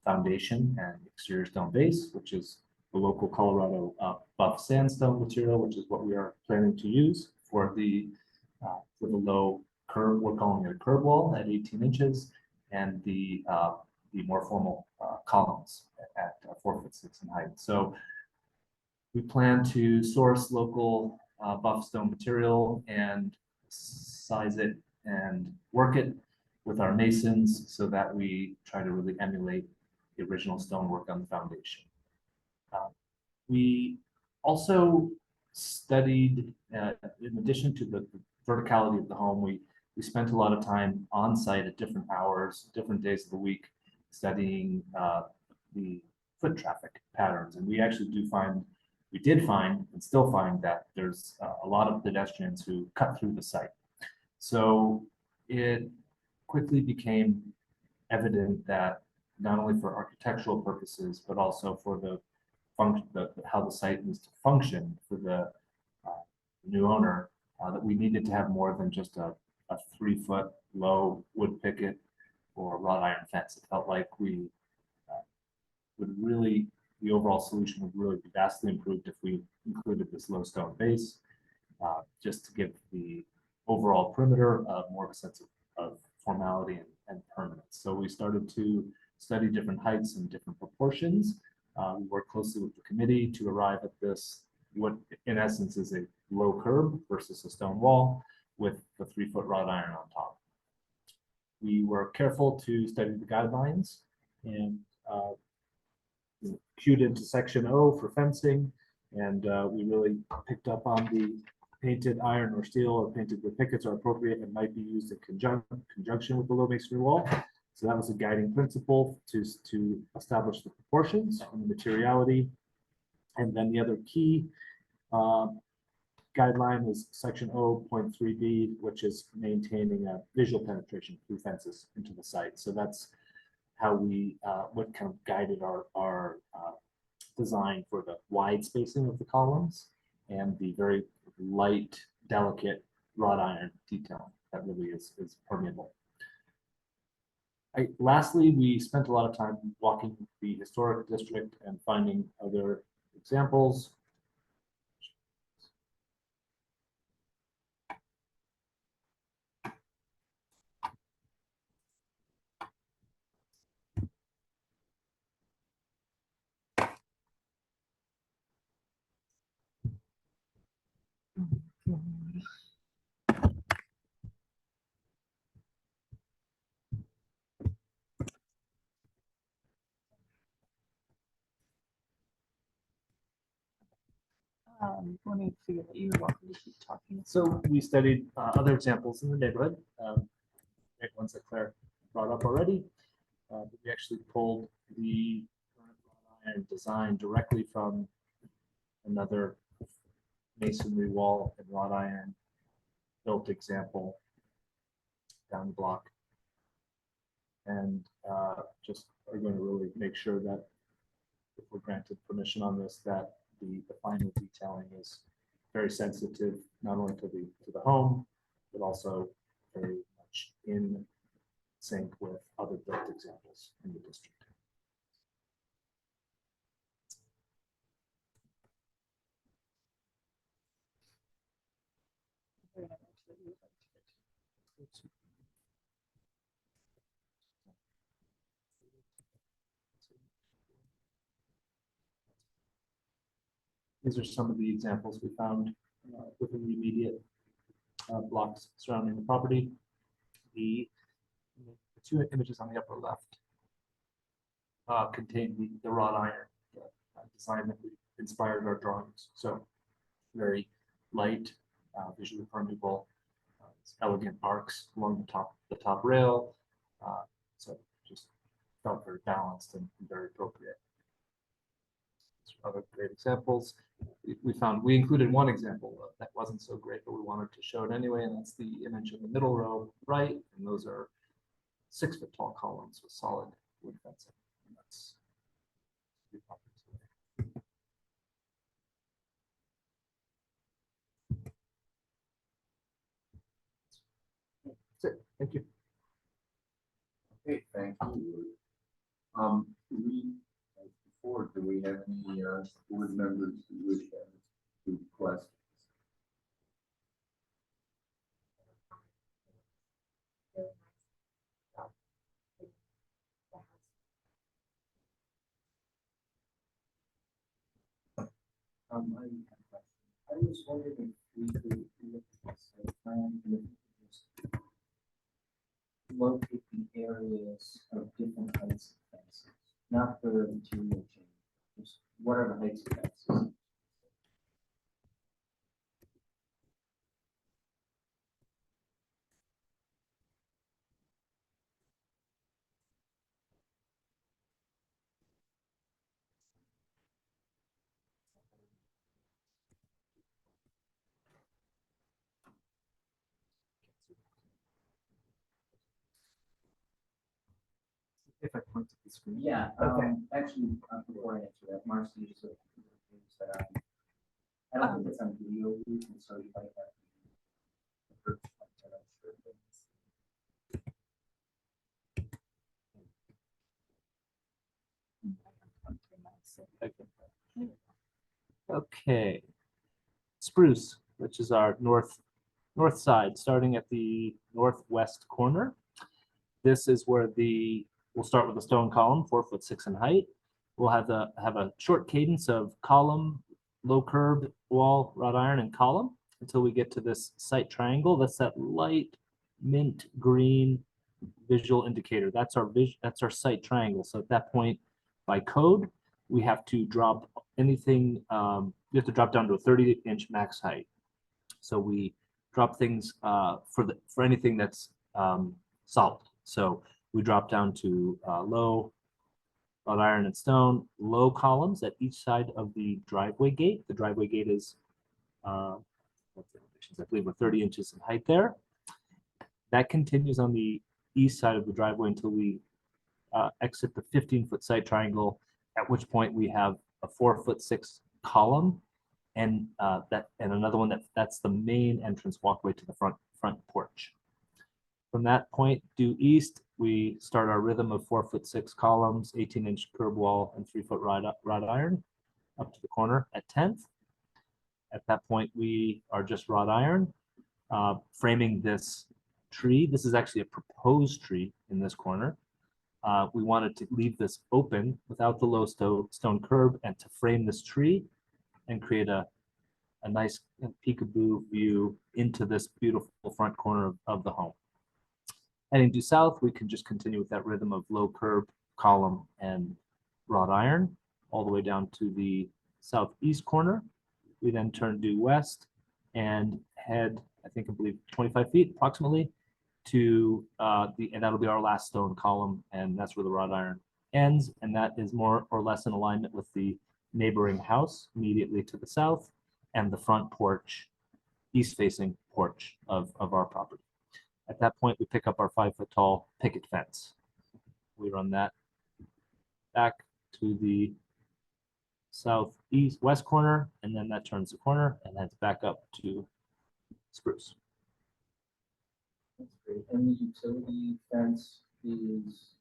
foundation and exterior stone base, which is the local Colorado buff sandstone material, which is what we are planning to use for the low curve. We're calling it a curb wall at 18 inches, and the more formal columns at 4'6" in height. So we plan to source local buff stone material and size it and work it with our masons so that we try to really emulate the original stonework on the foundation. We also studied, in addition to the verticality of the home, we spent a lot of time on site at different hours, different days of the week, studying the foot traffic patterns. And we actually did find and still find that there's a lot of pedestrians who cut through the site. So it quickly became evident that not only for architectural purposes, but also for the function, how the site needs to function for the new owner, that we needed to have more than just a 3-foot low wood picket or wrought iron fence. It felt like the overall solution would really be vastly improved if we included this low stone base, just to give the overall perimeter more of a sense of formality and permanence. So we started to study different heights and different proportions. We worked closely with the committee to arrive at this, what in essence is a low curb versus a stone wall with the 3-foot wrought iron on top. We were careful to study the guidelines and cued into section O for fencing, and we really picked up on the painted iron or steel or painted wood pickets are appropriate and might be used in conjunction with the low masonry wall. So that was a guiding principle to establish the proportions and the materiality. And then the other key guideline was section O.3b, which is maintaining a visual penetration through fences into the site. So that's how what kind of guided our design for the wide spacing of the columns and the very light, delicate wrought iron detail that really is permeable. Lastly, we spent a lot of time walking the historic district and finding other examples. Let me see if you're welcome to keep talking. So we studied other examples in the neighborhood, ones that Claire brought up already. But we actually pulled the iron design directly from another masonry wall and wrought iron built example down the block, and just are going to really make sure that if we're granted permission on this, that the final detailing is very sensitive, not only to the home, but also very much in sync with other built examples in the district. These are some of the examples we found within the immediate blocks surrounding the property. The two images on the upper left contain the wrought iron design that we inspired our drawings. So very light, visually permeable, elegant arcs along the top rail. So just felt very balanced and very appropriate. Other great examples. We included one example that wasn't so great, but we wanted to show it anyway, and that's the image in the middle row right, and those are 6-foot tall columns with solid wood fencing. And that's That's it. Thank you. Okay, thank you. Do we, as before, do we have any, board members who wish to request? I have a question. I was wondering if we could look at the site plan and if we could just locate the areas of different heights of fences, not the material change, just what are the heights of fences? If I point to the screen. Yeah, Okay. actually, before I answer that, Marcy just said that I don't think it's on video, and so you might have. to- Okay. Spruce, which is our north side, starting at the northwest corner. This is where we'll start with a stone column, 4'6" in height. We'll have a short cadence of column, low curb, wall, wrought iron, and column until we get to this site triangle. That's that light mint green visual indicator. That's our site triangle. So at that point, by code, we have to drop anything, you have to drop down to a 30-inch max height. So we drop things for anything that's solid. So we drop down to low wrought iron and stone, low columns at each side of the driveway gate. The driveway gate is, I believe we're 30 inches in height there. That continues on the east side of the driveway until we exit the 15-foot site triangle, at which point we have a 4'6" column and another one that's the main entrance walkway to the front porch. From that point due east, we start our rhythm of 4'6" columns, 18-inch curb wall, and 3-foot wrought iron up to the corner at 10th. At that point, we are just wrought iron, framing this tree. This is actually a proposed tree in this corner. We wanted to leave this open without the low stone curb and to frame this tree and create a nice peekaboo view into this beautiful front corner of the home. Heading due south, we can just continue with that rhythm of low curb, column, and wrought iron all the way down to the southeast corner. We then turn due west and head, I believe 25 feet approximately to and that'll be our last stone column, and that's where the wrought iron ends, and that is more or less in alignment with the neighboring house immediately to the south and the front porch, east-facing porch of our property. At that point, we pick up our 5-foot tall picket fence. We run that back to the southeast west corner, and then that turns the corner and heads back up to Spruce. That's great. And the utility fence is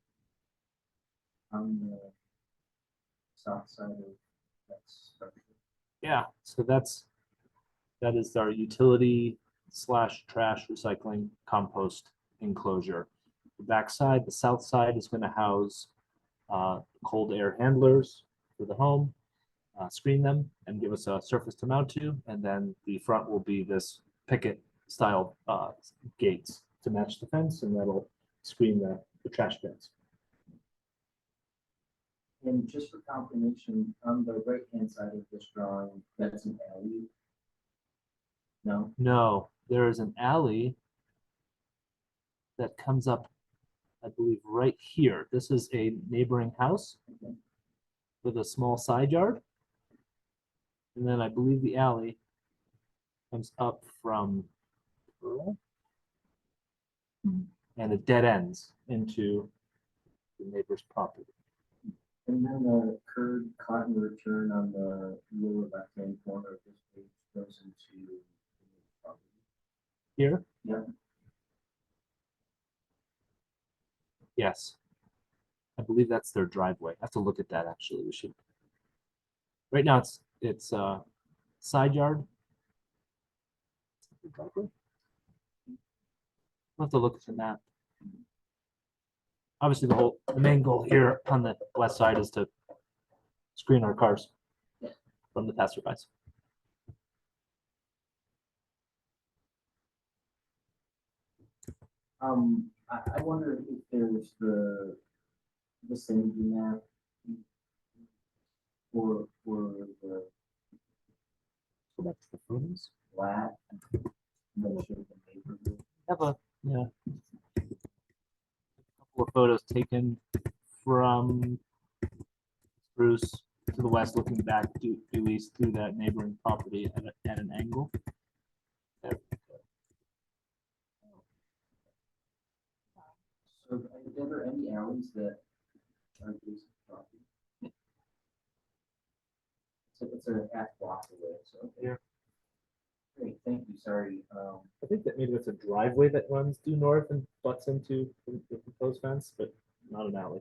on the south side of that structure. Yeah, so that is our utility / trash recycling compost enclosure. The back side, the south side, is going to house cold air handlers for the home, screen them and give us a surface to mount to, and then the front will be this picket style gates to match the fence, and that'll screen the trash bins. And just for confirmation, on the right-hand side of this drawing, that's an alley? No? No, there is an alley that comes up, I believe, right here. This is a neighboring house with a small side yard. And then I believe the alley comes up from Pearl, and it dead ends into the neighbor's property. And then the curb cut and return on the lower left-hand corner of this page goes into the property. Here? Yep. Yes. I believe that's their driveway. I have to look at that, actually. We should. Right now, it's side yard. Driveway? I'll have to look at the map. Obviously, the main goal here on the west side is to screen our cars from the passerbys. I wonder if there's the vicinity map for the Go back to the photos. flat. The neighborhood. Have a couple of photos taken from Spruce to the west, looking back due east through that neighboring property at an angle. There we go. So are there any alleys that are adjacent to property? So it's a half block away, so. Okay. Yeah. Great, thank you, sorry. I think that maybe that's a driveway that runs due north and butts into the proposed fence, but not an alley.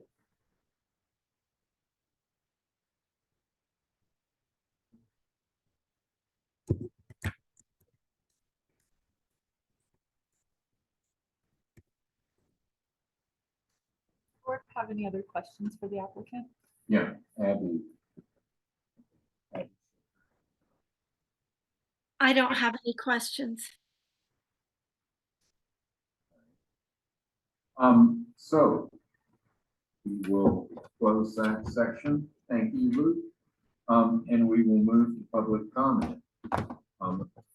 Or have any other questions for the applicant? Yeah, Abby. I don't have any questions. So we will close that section. Thank you, Luke. And we will move to public comment.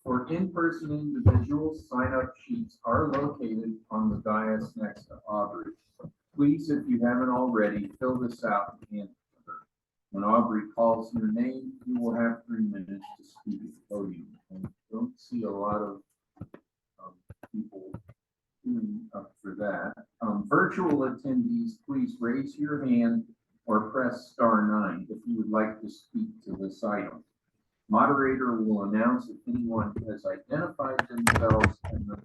For in-person individuals, sign-up sheets are located on the dais next to Aubrey. Please, if you haven't already, fill this out and hand it to her. When Aubrey calls your name, you will have 3 minutes to speak at the podium. And don't see a lot of people up for that. Virtual attendees, please raise your hand or press *9 if you would like to speak to this item. Moderator will announce if anyone has identified themselves and the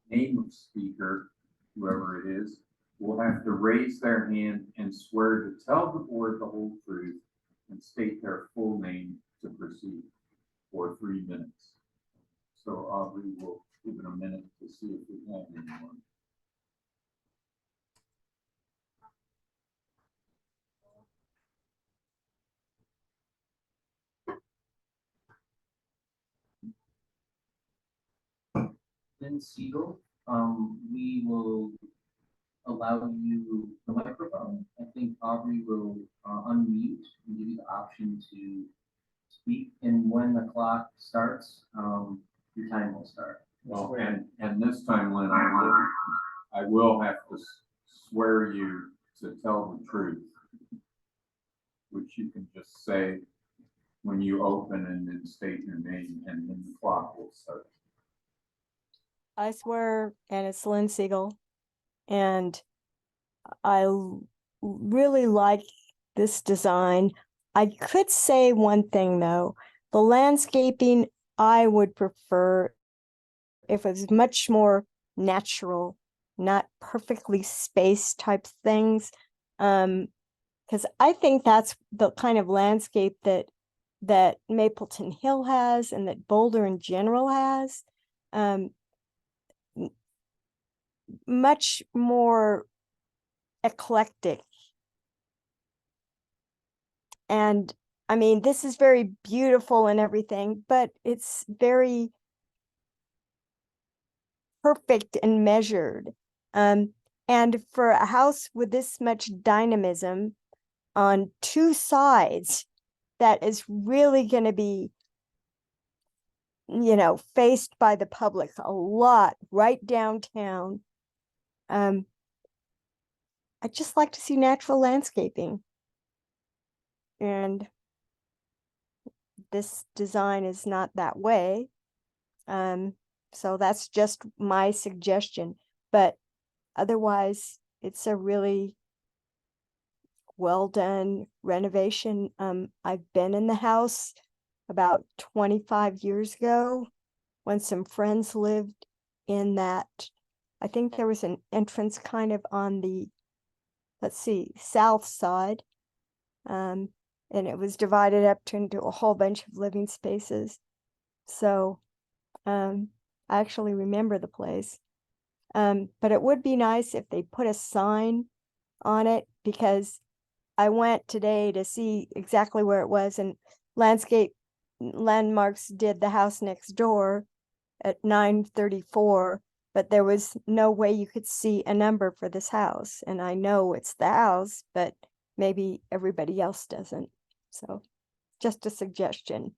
name of speaker, whoever it is, will have to raise their hand and swear to tell the board the whole truth and state their full name to proceed for 3 minutes. So Aubrey will give it a minute to see if we have anyone. Lynn Siegel, we will allow you the microphone. I think Aubrey will unmute and give you the option to speak. And when the clock starts, your time will start. Well, and this time, Lynn, I will have to swear you to tell the truth, which you can just say when you open and then state your name, and then the clock will start. I swear, and it's Lynn Siegel, and I really like this design. I could say one thing though, the landscaping I would prefer if it was much more natural, not perfectly spaced type things. Because I think that's the kind of landscape that Mapleton Hill has and that Boulder in general has. Much more eclectic. And I mean, this is very beautiful and everything, but it's very perfect and measured. And for a house with this much dynamism on 2 sides, that is really going to be, faced by the public a lot right downtown. I'd just like to see natural landscaping. And this design is not that way. So that's just my suggestion. But otherwise, it's a really well done renovation. I've been in the house about 25 years ago when some friends lived in that I think there was an entrance kind of on the, let's see, south side. And it was divided up into a whole bunch of living spaces. So I actually remember the place. But it would be nice if they put a sign on it, because I went today to see exactly where it was, and Landscape Landmarks did the house next door at 934, but there was no way you could see a number for this house. And I know it's the house, but maybe everybody else doesn't. So just a suggestion.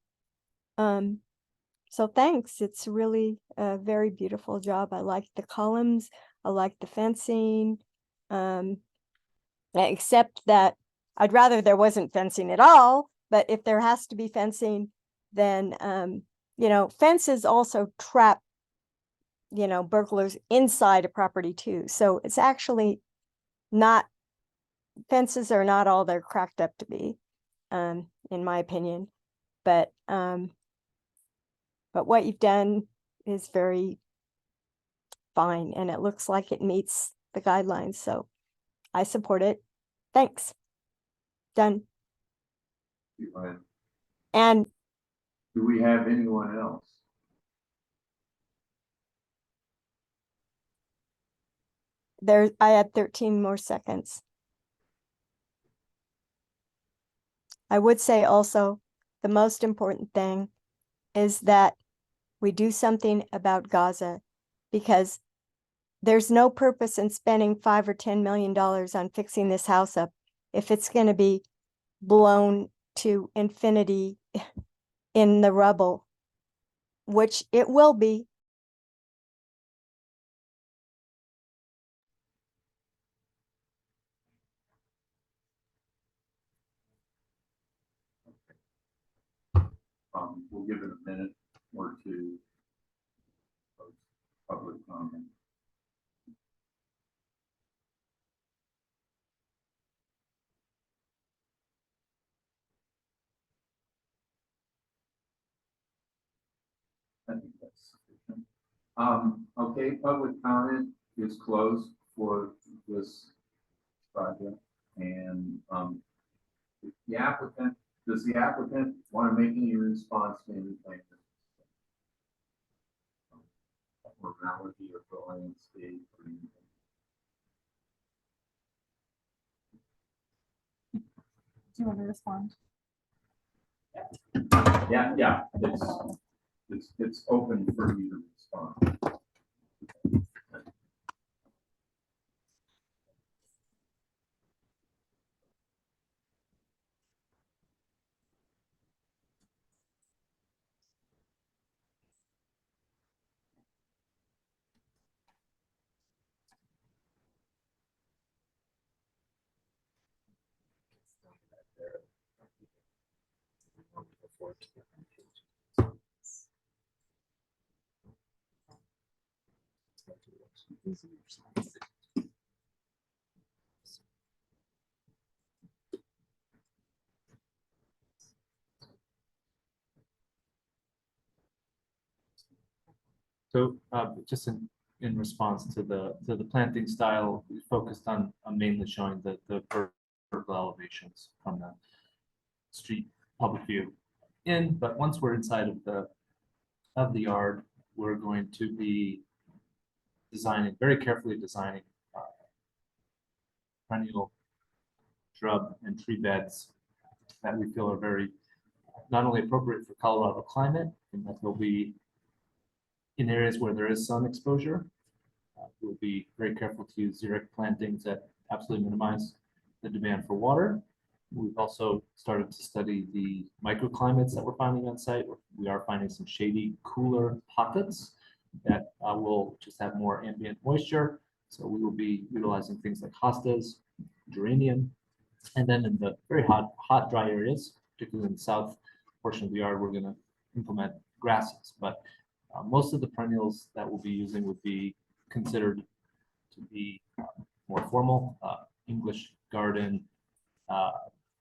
So thanks. It's really a very beautiful job. I like the columns. I like the fencing. Except that I'd rather there wasn't fencing at all, but if there has to be fencing, then, you know, fences also trap, you know, burglars inside a property too. So it's actually not, fences are not all they're cracked up to be, in my opinion. But what you've done is very fine, and it looks like it meets the guidelines. So I support it. Thanks. Done. And Do we have anyone else? I had 13 more seconds. I would say also, the most important thing is that we do something about Gaza, because there's no purpose in spending $5 or $10 million on fixing this house up if it's going to be blown to infinity in the rubble, which it will be. We'll give it a minute or two. For public comment. I think that's sufficient. Okay, public comment is closed for this project, and the applicant, does the applicant want to make any response to anything? Or Melody or Brian State or anything? Do you want to respond? Yeah, it's open for you to respond. So just in response to the planting style, we focused on mainly showing the vertical elevations from the street public view in, but once we're inside of the yard, we're going to be very carefully designing perennial shrub and tree beds that we feel are very not only appropriate for Colorado climate, and that they'll be in areas where there is sun exposure. We'll be very careful to use xeric plantings that absolutely minimize the demand for water. We've also started to study the microclimates that we're finding on site. We are finding some shady, cooler pockets that will just have more ambient moisture. So we will be utilizing things like hostas, geranium, and then in the very hot, dry areas, particularly in the south portion of the yard, we're going to implement grasses. But most of the perennials that we'll be using would be considered to be more formal, English garden,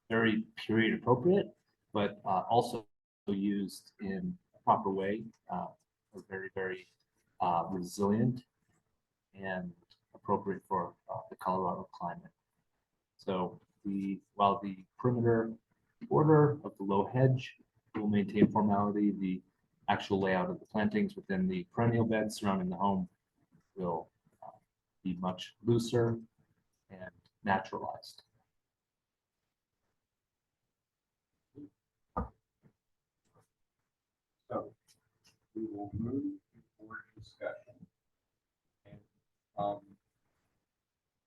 very period appropriate, but also used in a proper way, are very, very resilient and appropriate for the Colorado climate. So while the perimeter border of the low hedge will maintain formality, the actual layout of the plantings within the perennial beds surrounding the home will be much looser and naturalized. So we will move for discussion. And,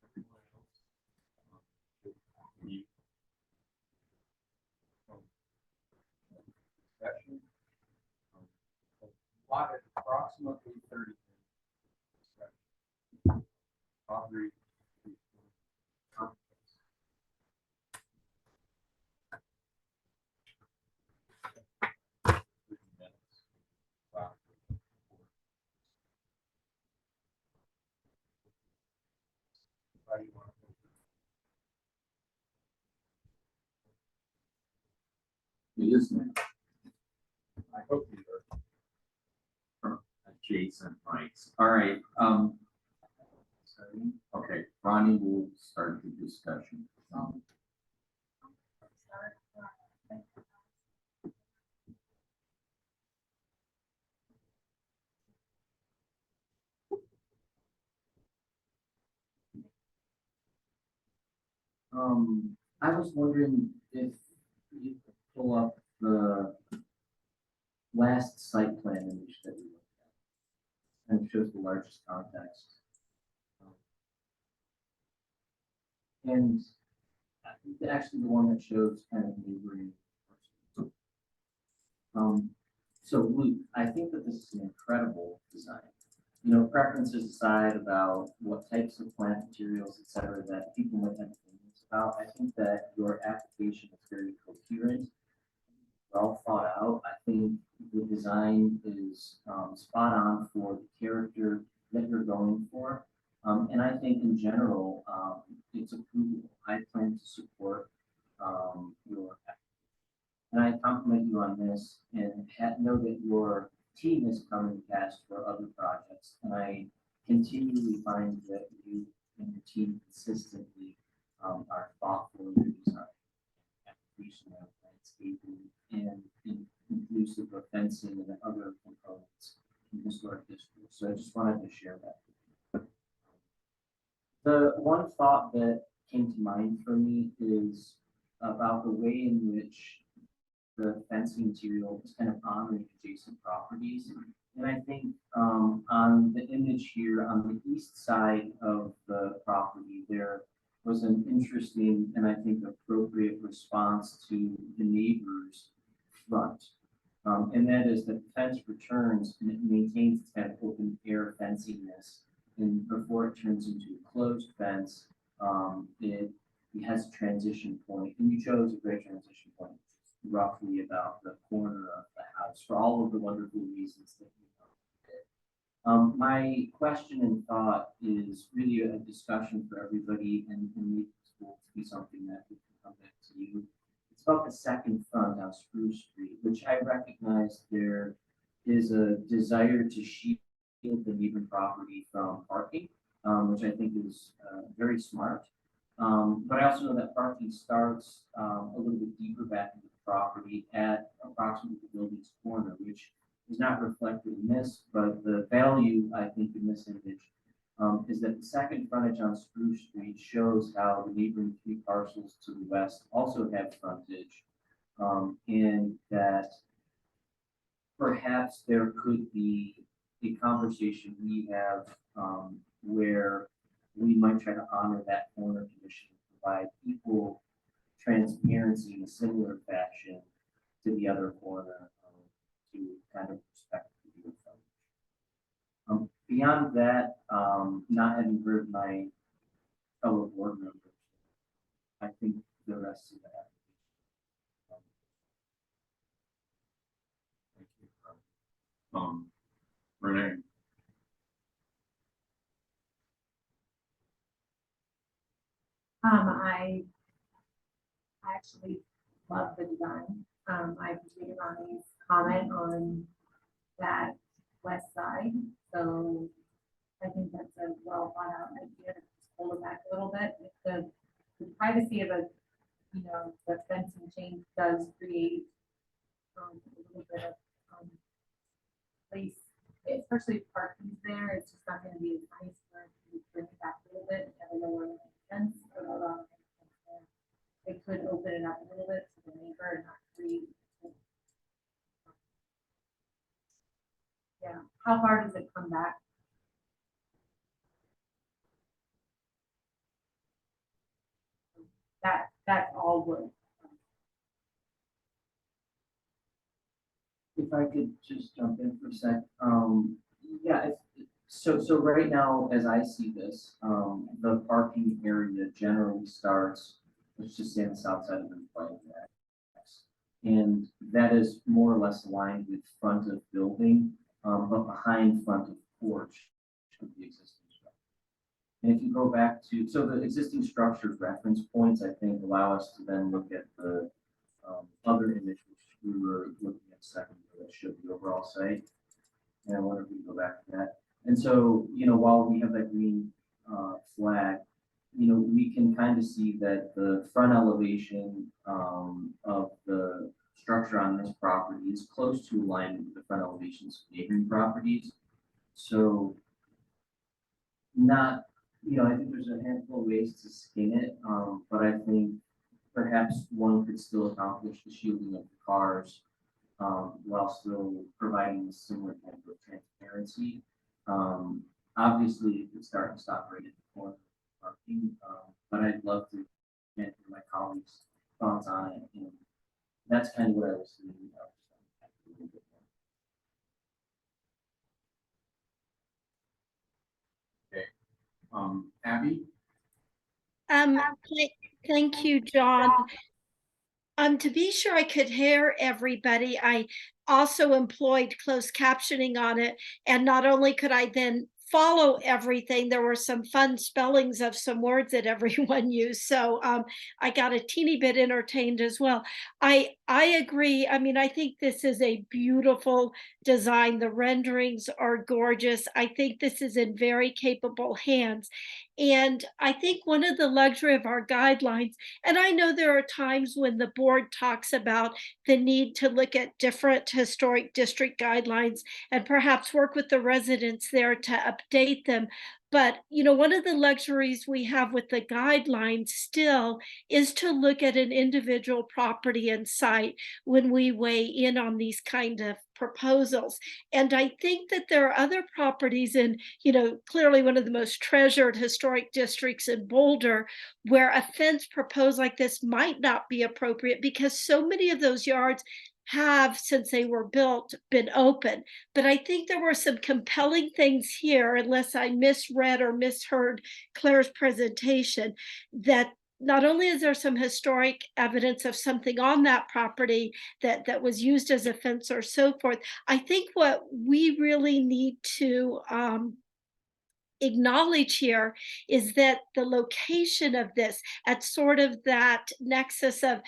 everyone else, should be discussion. Allotted approximately 30 minutes. Audrey. It is now. I hope you are. Adjacent mics. All right, okay, Ronnie will start the discussion. I was wondering if you could pull up the last site plan image that we looked at. And it shows the largest context. And I think actually the one that shows kind of neighboring. So Luke, I think that this is an incredible design. You know, preferences aside about what types of plant materials, et cetera, that people might have opinions about, I think that your application is very coherent, well thought out. I think the design is spot on for the character that you're going for. And I think in general, it's approvable. I plan to support your application. And I compliment you on this and know that your team is coming past for other projects. And I continually find that you and your team consistently are thoughtful in your design, application of landscaping, and inclusive of fencing and other components in historic districts. So I just wanted to share that. The one thought that came to mind for me is about the way in which the fencing material is kind of honoring adjacent properties. And I think on the image here on the east side of the property, there was an interesting and I think appropriate response to the neighbor's front. And that is that the fence returns and it maintains its kind of open air fenciness. And before it turns into a closed fence, it has a transition point. And you chose a great transition point, roughly about the corner of the house for all of the wonderful reasons that you know. My question and thought is really a discussion for everybody, and maybe this will be something that we can come back to you. It's about the second front on Spruce Street, which I recognize there is a desire to shield the neighboring property from parking, which I think is very smart. But I also know that parking starts a little bit deeper back into the property at approximately the building's corner, which is not reflected in this, but the value, I think, in this image is that the second frontage on Spruce Street shows how the neighboring 3 parcels to the west also have frontage, and that perhaps there could be a conversation we have where we might try to honor that corner condition and provide equal transparency in a similar fashion to the other corner to kind of respect the view of. Beyond that, not having heard my fellow board members, I think the rest of that. Thank you. Renee. I actually love the design. I appreciated Ronnie's comment on that west side. So I think that's a well thought out idea, to just hold it back a little bit. If the privacy of a, the fencing change does create a little bit of place, especially if parking's there, it's just not gonna be as nice for you to bring it back a little bit, and have a lower fence, or a lower fence there. It could open it up a little bit to the neighbor and not create. Yeah, how far does it come back? That's all wood. If I could just jump in for a sec, yeah, so right now, as I see this, the parking area generally starts, let's just say on the south side of the playing area. And that is more or less aligned with front of building, but behind front of porch of the existing structure. And if you go back to, so the existing structure reference points, I think, allow us to then look at the other image, which we were looking at second, that showed the overall site. And I wonder if we can go back to that. And so, while we have that green flag, we can kind of see that the front elevation of the structure on this property is close to alignment with the front elevations of neighboring properties. So not, I think there's a handful of ways to skin it, but I think perhaps one could still accomplish the shielding of the cars while still providing a similar type of transparency. Obviously, it could start and stop right at the corner parking, but I'd love to get my colleagues' thoughts on it. And that's kind of what I was thinking about. Abby? Thank you, John. To be sure I could hear everybody, I also employed closed captioning on it. And not only could I then follow everything, there were some fun spellings of some words that everyone used. So I got a teeny bit entertained as well. I agree. I mean, I think this is a beautiful design. The renderings are gorgeous. I think this is in very capable hands. And I think one of the luxury of our guidelines, and I know there are times when the board talks about the need to look at different historic district guidelines and perhaps work with the residents there to update them. But, one of the luxuries we have with the guidelines still is to look at an individual property and site when we weigh in on these kind of proposals. And I think that there are other properties in, clearly one of the most treasured historic districts in Boulder, where a fence proposed like this might not be appropriate because so many of those yards have, since they were built, been open. But I think there were some compelling things here, unless I misread or misheard Claire's presentation, that not only is there some historic evidence of something on that property that was used as a fence or so forth, I think what we really need to acknowledge here is that the location of this at sort of that nexus of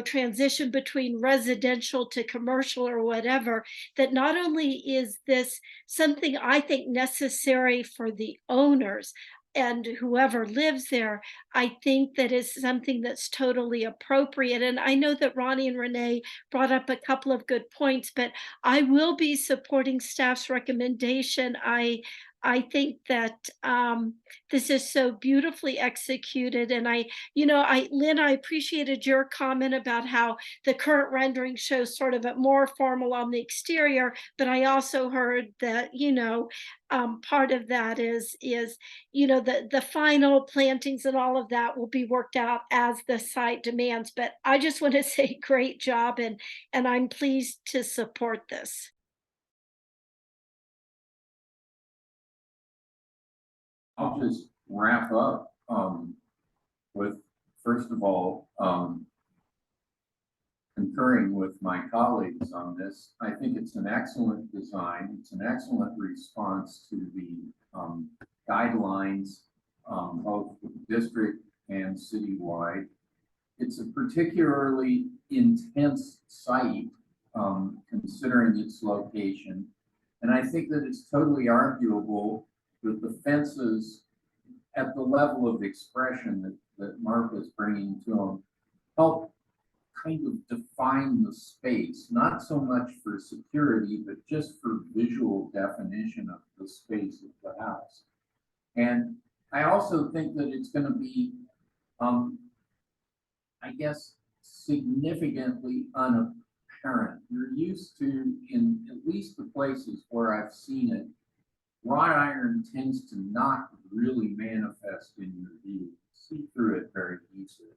transition between residential to commercial or whatever, that not only is this something I think necessary for the owners and whoever lives there, I think that is something that's totally appropriate. And I know that Ronnie and Renee brought up a couple of good points, but I will be supporting staff's recommendation. I think that this is so beautifully executed. And Lynn, I appreciated your comment about how the current rendering shows sort of a more formal on the exterior, but I also heard that, part of that is the final plantings and all of that will be worked out as the site demands. But I just want to say great job, and I'm pleased to support this. I'll just wrap up with, first of all, concurring with my colleagues on this. I think it's an excellent design. It's an excellent response to the guidelines, both district and citywide. It's a particularly intense site, considering its location. And I think that it's totally arguable the fences at the level of expression that Mark is bringing to them help kind of define the space, not so much for security, but just for visual definition of the space of the house. And I also think that it's going to be, I guess, significantly unapparent. You're used to, in at least the places where I've seen it, wrought iron tends to not really manifest in your view. See through it very easily.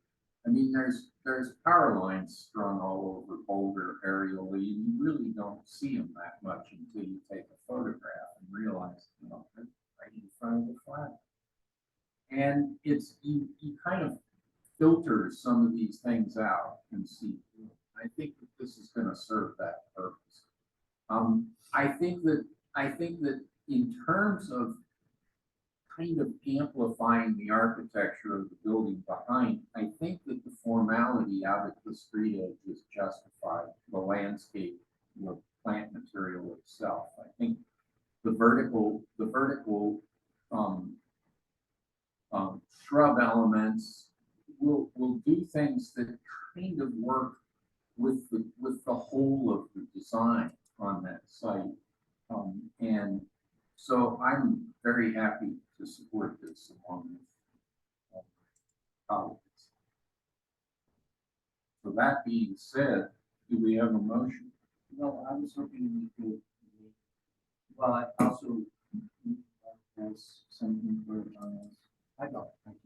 I mean, there's power lines strung all over Boulder aerially, and you really don't see them that much until you take a photograph and realize, you know, they're right in front of the flat. And it's you kind of filter some of these things out and see. I think that this is going to serve that purpose. I think that in terms of kind of amplifying the architecture of the building behind, I think that the formality out at the street edge is justified. The landscape, you know, plant material itself. I think the vertical shrub elements will do things that kind of work with the whole of the design on that site. And so I'm very happy to support this along with colleagues. So that being said, do we have a motion? Well, I was hoping we could, well, I also has some input on this. I got it, thank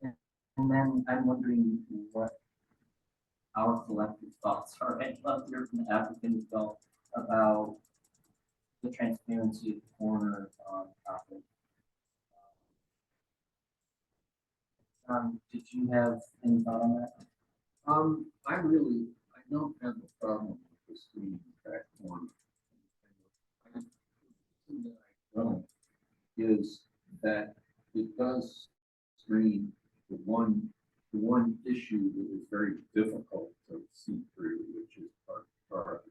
you. And then I'm wondering what our collective thoughts are. I'd love to hear from the applicant as well about the transparency of the corner topic. Did you have any thought on that? I don't have a problem with the screen back corner. The thing that I don't is that it does screen the one issue that is very difficult to see through, which is part.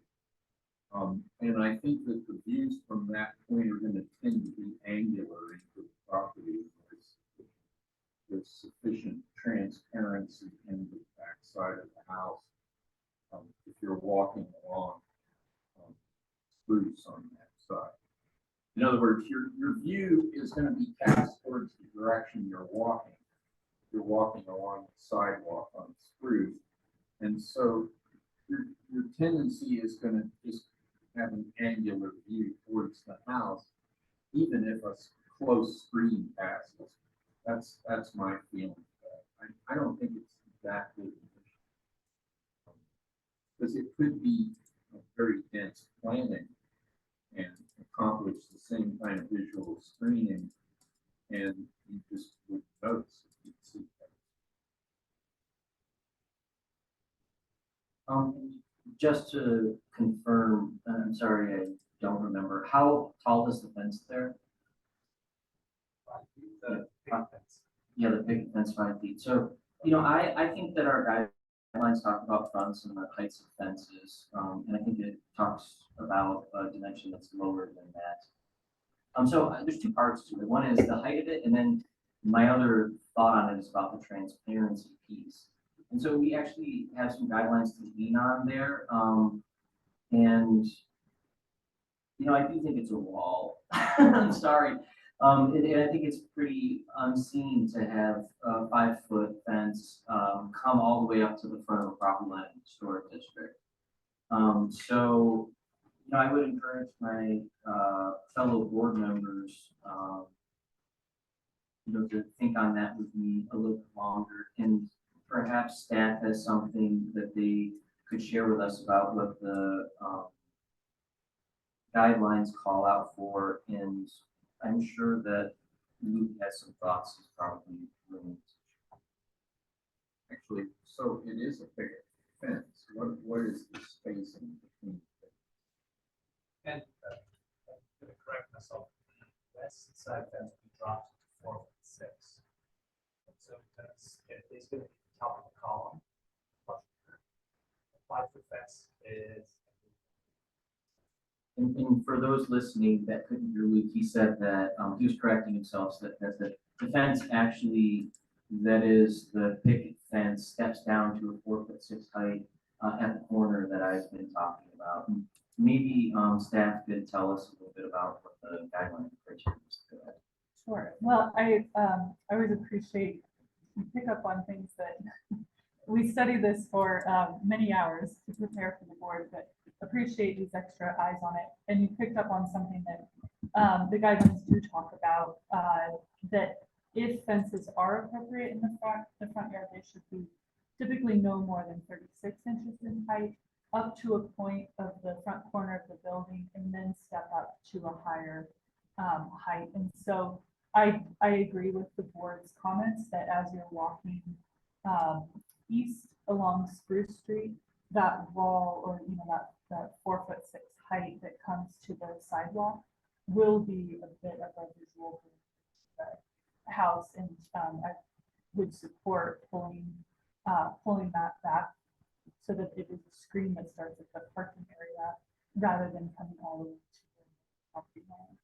And I think that the views from that point are going to tend to be angular into the property. There's sufficient transparency in the back side of the house. If you're walking along spruce on that side. In other words, your view is going to be cast towards the direction you're walking. You're walking along the sidewalk on spruce. And so your tendency is going to just have an angular view towards the house, even if a close screen passes. That's my feeling. I don't think it's that good. Because it could be a very dense planning and accomplish the same kind of visual screening, and you just would notice if you see that. Just to confirm, I'm sorry, I don't remember. How tall is the fence there? Yeah, the picket fence 5 feet. So, you know, I think that our guidelines talk about fronts and the heights of fences, and I think it talks about a dimension that's lower than that. So there's two parts to it. One is the height of it, and then my other thought on it is about the transparency piece. And so we actually have some guidelines to lean on there. And, you know, I do think it's a wall. I'm sorry. And I think it's pretty unseen to have a 5-foot fence come all the way up to the front of a property line in the historic district. So, you know, I would encourage my fellow board members, you know, to think on that with me a little bit longer, and perhaps staff has something that they could share with us about what the guidelines call out for, and I'm sure that Luke has some thoughts he's probably willing to. Actually, so it is a picket fence. What is the spacing between? And I'm going to correct myself. The west side fence we dropped to 4'6". And so it's going to be the top of the column. The 5-foot fence is. And for those listening that couldn't hear Luke, he said that, he was correcting himself, so that the fence actually, that is, the picket fence steps down to a 4'6" height, at the corner that I've been talking about. Maybe, staff could tell us a little bit about what the guideline criteria is for that. Sure. Well, I always appreciate you pick up on things that we study this for many hours to prepare for the board, but appreciate these extra eyes on it. And you picked up on something that the guidelines do talk about, that if fences are appropriate in the front yard, they should be typically no more than 36 inches in height, up to a point of the front corner of the building, and then step up to a higher height. And so I agree with the board's comments that as you're walking east along Spruce Street, that wall, or that 4'6" height that comes to the sidewalk will be a bit of a visual to the house, and I would support pulling that back so that it is a screen that starts at the parking area rather than coming all the way to the property line.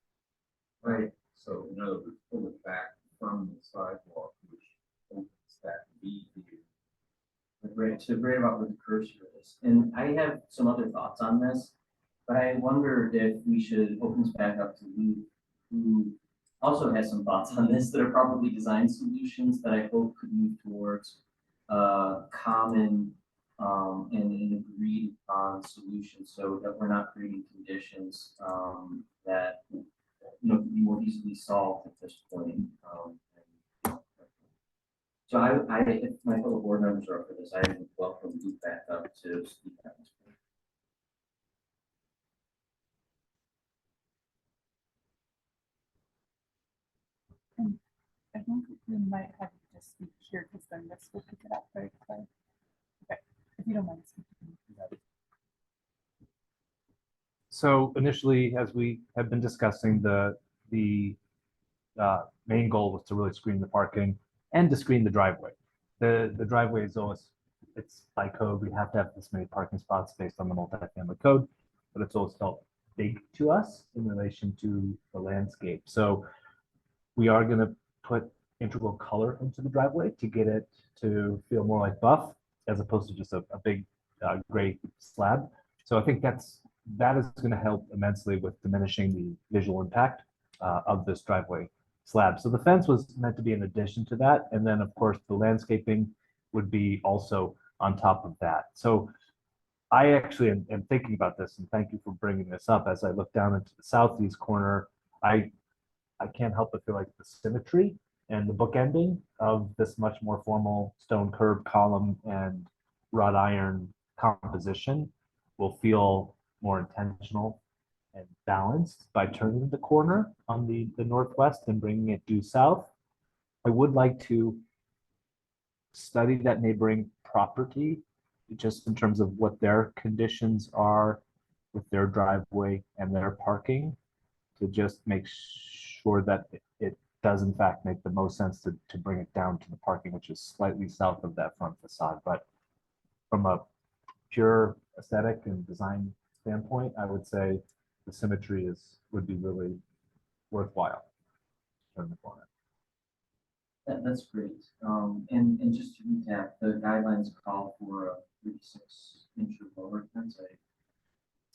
Right. So in other words, pull it back from the sidewalk, which opens that V view. Great, so great about where the cursor is. And I have some other thoughts on this, but I wondered if we should open this back up to Luke, who also has some thoughts on this that are probably design solutions that I hope could move towards common and an agreed upon solution, so that we're not creating conditions that can be more easily solved at this point. So if my fellow board members are up for this, I would welcome Luke back up to speak on this. I think we might have to just speak here because then this will pick it up very quick. Okay, if you don't mind speaking. So initially, as we have been discussing, the main goal was to really screen the parking and to screen the driveway. The driveway is always, it's by code, we have to have this many parking spots based on the multifamily code, but it's always felt big to us in relation to the landscape. So we are going to put integral color into the driveway to get it to feel more like buff as opposed to just a big gray slab. So I think that is going to help immensely with diminishing the visual impact of this driveway slab. So the fence was meant to be in addition to that. And then of course the landscaping would be also on top of that. So I actually am thinking about this, and thank you for bringing this up. As I look down into the southeast corner, I can't help but feel like the symmetry and the bookending of this much more formal stone curb column and wrought iron composition will feel more intentional and balanced by turning the corner on the northwest and bringing it due south. I would like to study that neighboring property just in terms of what their conditions are with their driveway and their parking, to just make sure that it does in fact make the most sense to bring it down to the parking, which is slightly south of that front facade. But from a pure aesthetic and design standpoint, I would say the symmetry would be really worthwhile. Turn the corner. That's great. And just to recap, the guidelines call for a 36-inch or lower fence.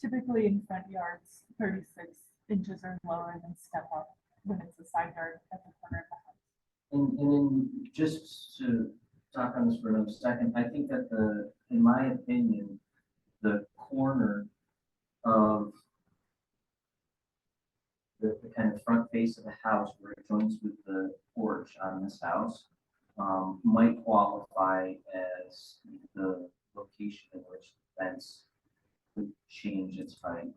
Typically in front yards, 36 inches or lower, and then step up when it's a side yard at the corner of the house. And then just to talk on this for another second, I think that in my opinion, the corner of the kind of front face of the house where it joins with the porch on this house might qualify as the location in which the fence would change its height.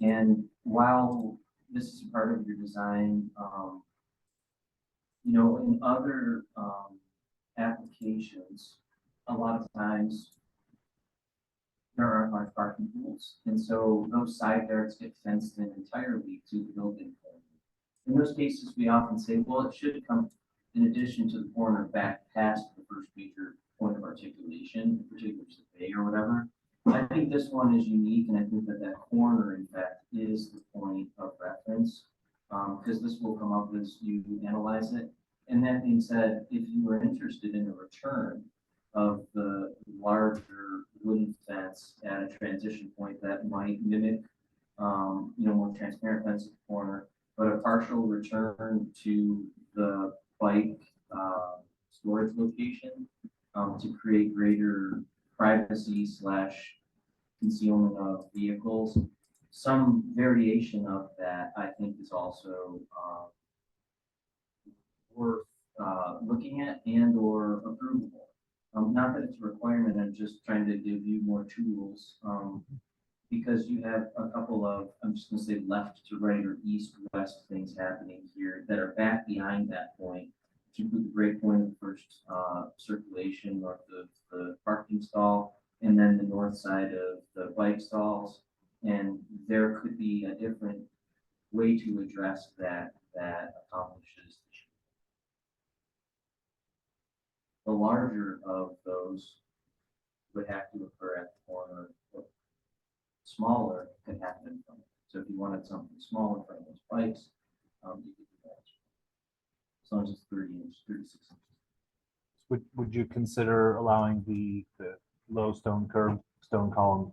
And while this is part of your design, in other applications, a lot of times there aren't large parking pools, and so those side yards get fenced in entirely to the building. In those cases, we often say, well, it should come in addition to the corner back past the first major point of articulation, particularly the bay or whatever. I think this one is unique, and I think that that corner, in fact, is the point of reference. Because this will come up as you analyze it. And that being said, if you were interested in a return of the larger wooden fence at a transition point that might mimic, more transparent fence at the corner, but a partial return to the bike, storage location, to create greater privacy / concealment of vehicles. Some variation of that, I think, is also worth looking at and or approvable. Not that it's a requirement, I'm just trying to give you more tools. Because you have a couple of, I'm just gonna say left to right or east west things happening here that are back behind that point. To include the break point of the first circulation north of the parking stall, and then the north side of the bike stalls. And there could be a different way to address that accomplishes the larger of those would have to occur at the corner. Smaller could happen in front of it. So if you wanted something smaller for those bikes, you could do that. As long as it's 30 inches, 36 inches. Would you consider allowing the low stone curb, stone column,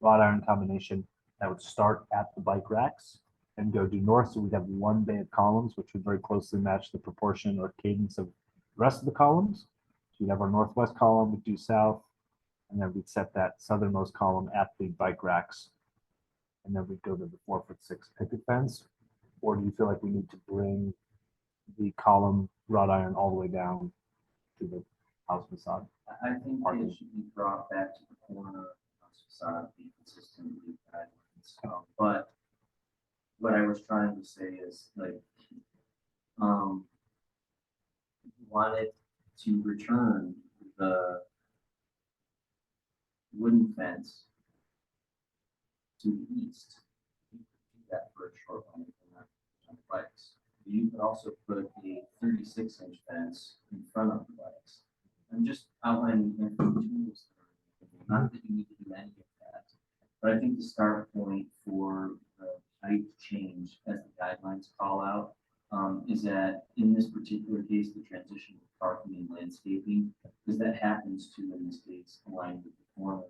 wrought iron combination that would start at the bike racks and go due north? So we'd have one bay of columns, which would very closely match the proportion or cadence of the rest of the columns. So you'd have our northwest column would due south, and then we'd set that southernmost column at the bike racks. And then we'd go to the 4'6" picket fence. Or do you feel like we need to bring the column wrought iron all the way down to the house facade? I think it should be brought back to the corner facade, be consistent with the guidelines. But what I was trying to say is like, wanted to return the wooden fence to the east. You could do that for a short one on the bikes. You could also put a 36-inch fence in front of the bikes. I'm just outlining different tools. Not that you need to do any of that, but I think the start point for the height change, as the guidelines call out, is that in this particular case, the transition of parking and landscaping, because that happens to, in this case, align with the corner.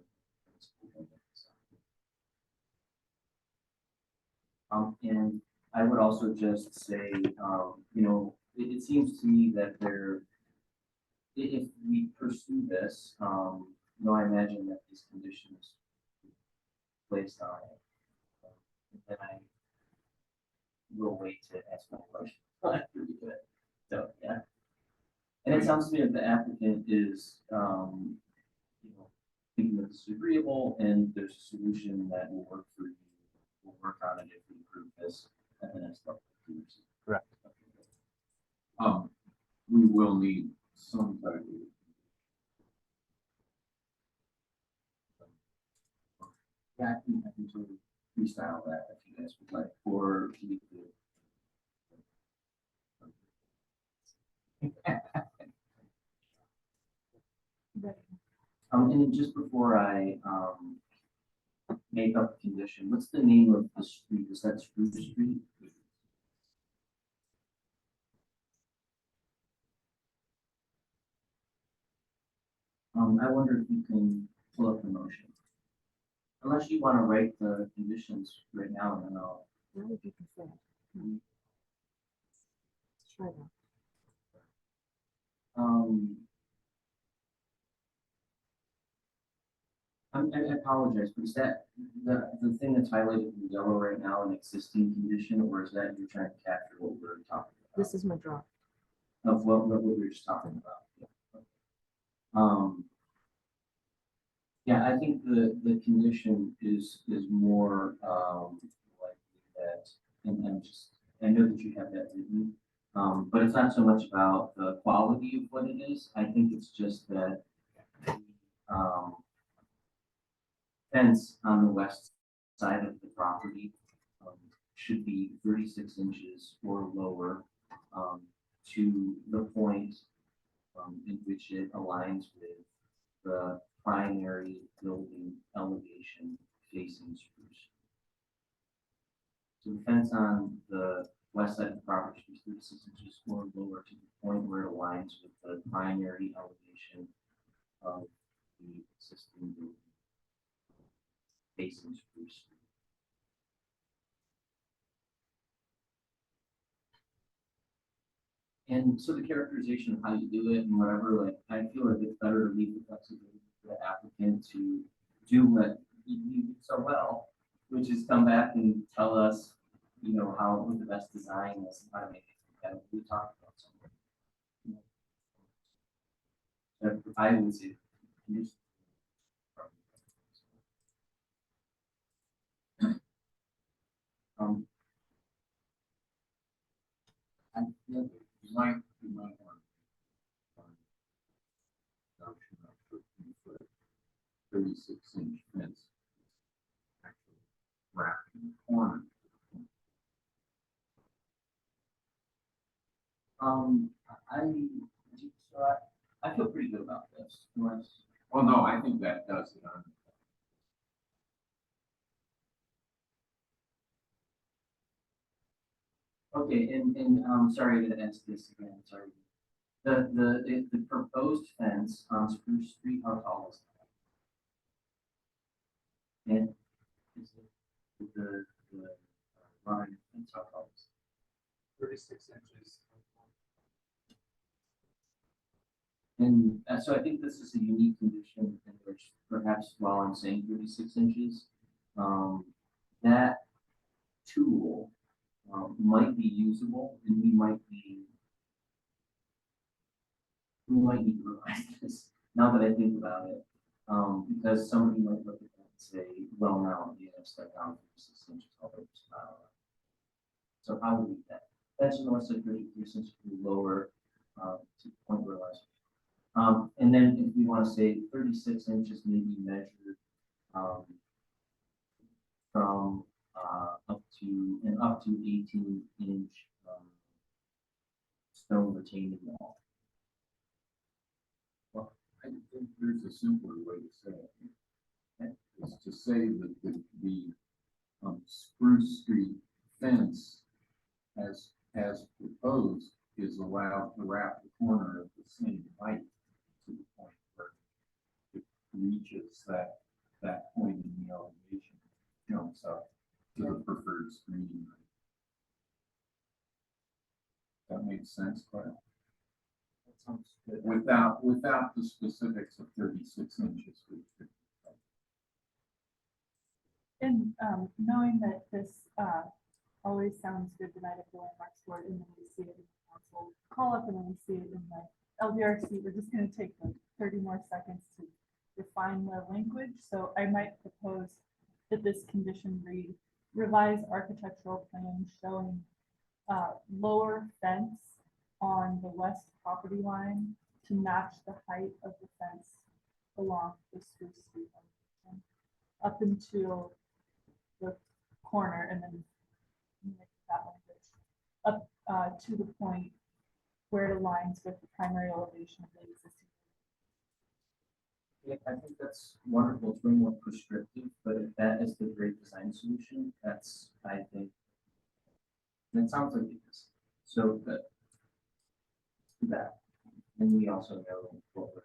And I would also just say, it seems to me that if we pursue this, I imagine that these conditions placed on it, then I will wait to ask my question. So, yeah. And it sounds to me that the applicant is, thinking that this is agreeable and there's a solution that will work for you. We'll work on it if we approve this at the next level. Correct. We will need some type of. Yeah, I can sort of freestyle that if you guys would like, or you could. And then just before I make up a condition, what's the name of the street? Is that Spruce Street? I wonder if you can pull up the motion. Unless you want to write the conditions right now, and then I'll. That would be preferred. Let's try that. I apologize, but is that the thing that's highlighted in yellow right now an existing condition, or is that you're trying to capture what we're talking about? This is my draft. Of what we were just talking about. Yeah, I think the condition is more likely that, and I know that you have that written, but it's not so much about the quality of what it is. I think it's just that fence on the west side of the property should be 36 inches or lower to the point in which it aligns with the primary building elevation facing Spruce. So the fence on the west side of the property is 36 inches or lower to the point where it aligns with the primary elevation of the existing building facing Spruce. And so the characterization of how you do it and whatever, like, I feel like it's better to leave the flexibility for the applicant to do what you do so well, which is come back and tell us, you know, what the best design is and how to make it competitive. We talked about something. I would say, just I feel that you might want notion of 13-foot, 36-inch fence actually wrapping the corner. I feel pretty good about this. Unless, Well, no, I think that does it on. okay, and sorry to ask this again, sorry. The proposed fence on Spruce Street, how tall is that? And is it the line fence, how tall is 36 inches. it? And so I think this is a unique condition in which perhaps while I'm saying 36 inches, that tool might be usable and we might need to revise this now that I think about it. Because somebody might look at that and say, well, now you have step down 36 inches, although it's not allowed. So how would we do that? That's unless it's 36 inches lower to the point where it lies. And then if we want to say 36 inches may be measured from up to 18-inch stone retaining wall. Well, I think there's a simpler way to say it. Is to say that the Spruce Street fence as proposed is allowed to wrap the corner of the same height to the point where it reaches that point in the elevation, jumps up to the preferred screening height. That makes sense, Claire? That sounds good. Without the specifics of 36 inches. And knowing that this always sounds good the night of the landmarks board, and then we see it in the council call up, and then we see it in the LDRC, we're just going to take like 30 more seconds to define the language. So I might propose that this condition read, revise architectural plan showing lower fence on the west property line to match the height of the fence along the Spruce Street elevation up until the corner, and then make that language up to the point where it aligns with the primary elevation of the existing. Yeah, I think that's wonderful. It's way more prescriptive, but if that is the great design solution, that's, I think, that sounds like it is. So good. Do that. And we also know what we're.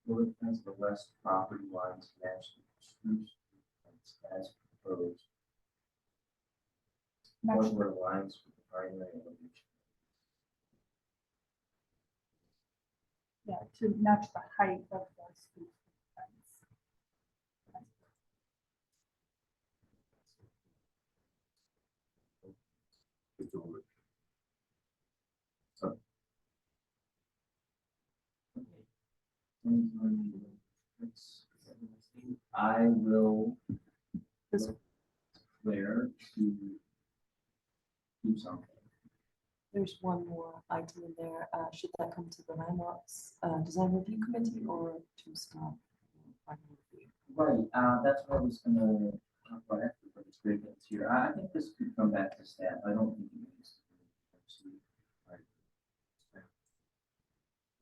Will the fence of the west property lines match the Spruce Street fence as proposed? Or where it aligns with the primary elevation? Yeah, to match the height of the Spruce Street fence. It's over. So. I will. Claire to do something. There's one more item in there. Should that come to the landmarks design review committee or to staff? final review. Right, that's what I was gonna talk about after, but it's great that it's here. I think this could come back to staff. I don't think it needs to be.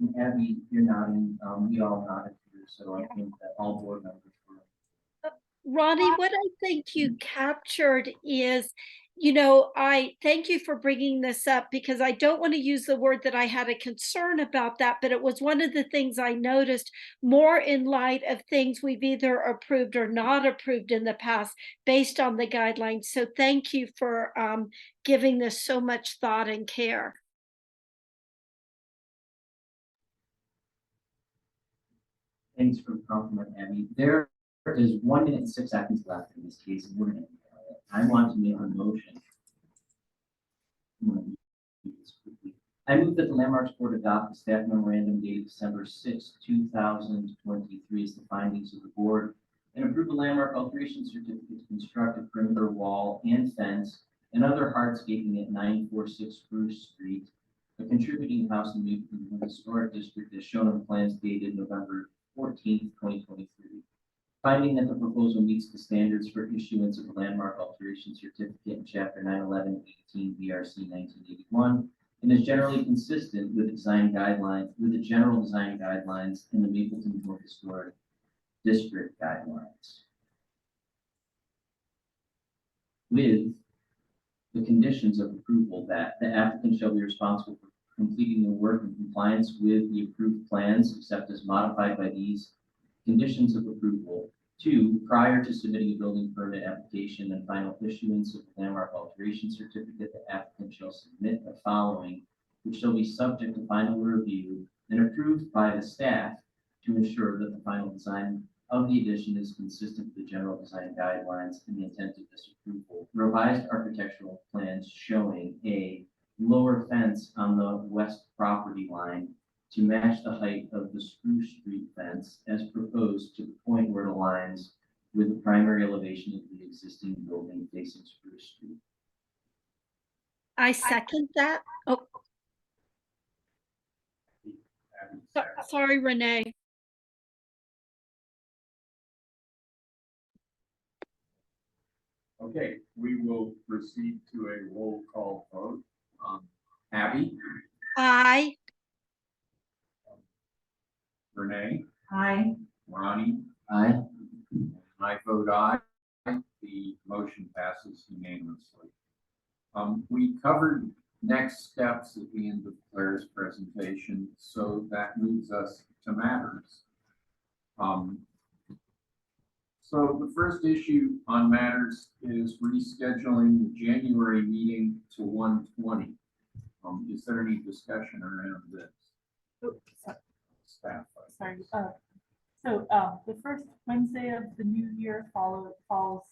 And Abby, you're nodding, we all nodded here, so I think that all board members were. Ronnie, what I think you captured is, I thank you for bringing this up because I don't want to use the word that I had a concern about that, but it was one of the things I noticed more in light of things we've either approved or not approved in the past based on the guidelines. So thank you for giving this so much thought and care. Thanks for the compliment, Abby. There is 1 minute and 6 seconds left in this case, and we're gonna, I want to make a motion. I'm gonna do this quickly. I move that the Landmarks Board adopt the staff memorandum dated December 6, 2023 as the findings of the board and approve a landmark alteration certificate to construct a perimeter wall and fence and other hardscaping at 946 Spruce Street, a contributing house in the historic district as shown on the plans dated November 14th, 2023. Finding that the proposal meets the standards for issuance of a landmark alteration certificate in Chapter 911-18 BRC 1981 and is generally consistent with the design guidelines, with the general design guidelines in the Mapleton Hill Historic District guidelines. With the conditions of approval that the applicant shall be responsible for completing the work in compliance with the approved plans, except as modified by these conditions of approval. 2, prior to submitting a building permit application and final issuance of the landmark alteration certificate, the applicant shall submit the following, which shall be subject to final review and approved by the staff to ensure that the final design of the addition is consistent with the general design guidelines and the intent of this approval. Revised architectural plans showing a lower fence on the west property line to match the height of the Spruce Street fence as proposed to the point where it aligns with the primary elevation of the existing building facing Spruce Street. I second that. Oh, sorry, Renee. Okay, we will proceed to a roll call vote. Abby, Aye. Renee, Hi. Ronnie, Aye. I vote aye. The motion passes unanimously. We covered next steps at the end of Claire's presentation, so that moves us to matters. So the first issue on matters is rescheduling the January meeting to 1:20. Is there any discussion around this? Staff. Sorry. So the first Wednesday of the new year falls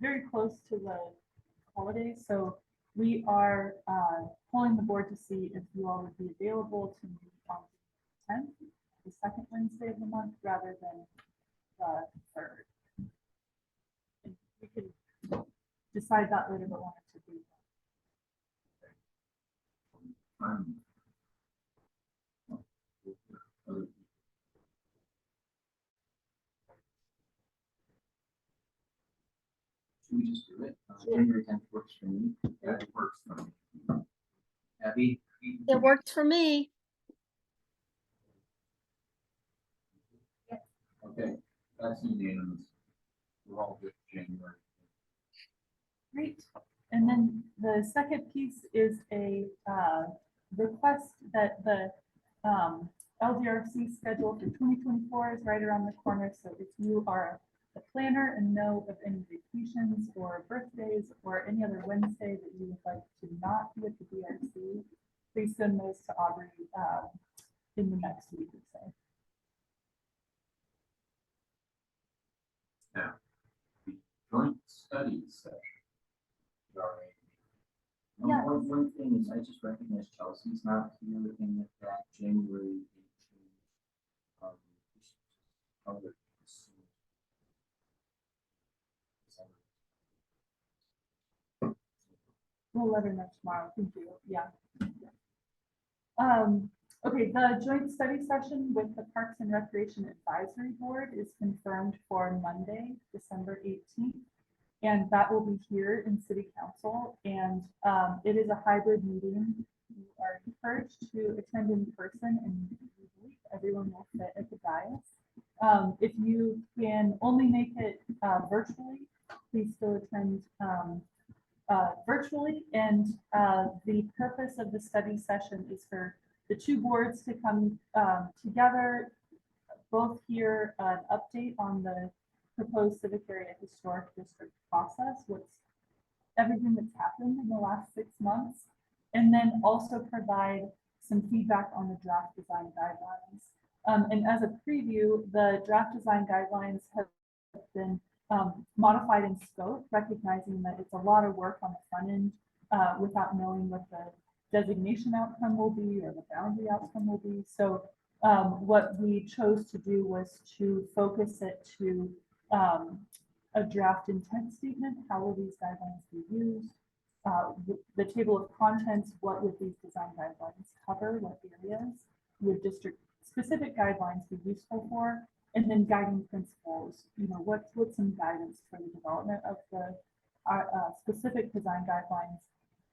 very close to the holidays. So we are polling the board to see if you all would be available to meet on the 10th, the second Wednesday of the month, rather than the third. And we can decide that later, but wanted to do. Should we just do it? January 10th works for me. That works for me. Abby? It works for me. Okay, that's unanimous. We're all good for January. Great. And then the second piece is a request that the LDRC schedule for 2024 is right around the corner. So if you are a planner and know of any vacations or birthdays or any other Wednesday that you would like to not be at the DRC, please send those to Aubrey in the next week or so. Now, the joint studies session. Yeah. One thing is, I just recognize Chelsea's not here in that January 18th. Other. We'll let her know tomorrow. Thank you. Yeah. Okay, the joint study session with the Parks and Recreation Advisory Board is confirmed for Monday, December 18th. And that will be here in City Council, and it is a hybrid meeting. You are encouraged to attend in person, and we believe everyone will fit at the dais. If you can only make it virtually, please still attend virtually. And the purpose of the study session is for the two boards to come together, both hear an update on the proposed civic area historic district process, what's everything that's happened in the last 6 months, and then also provide some feedback on the draft design guidelines. And as a preview, the draft design guidelines have been modified in scope, recognizing that it's a lot of work on the front end without knowing what the designation outcome will be or the boundary outcome will be. So what we chose to do was to focus it to a draft intent statement. How will these guidelines be used? The table of contents, what would these design guidelines cover? What areas would district specific guidelines be useful for? And then guiding principles, what's some guidance for the development of the specific design guidelines.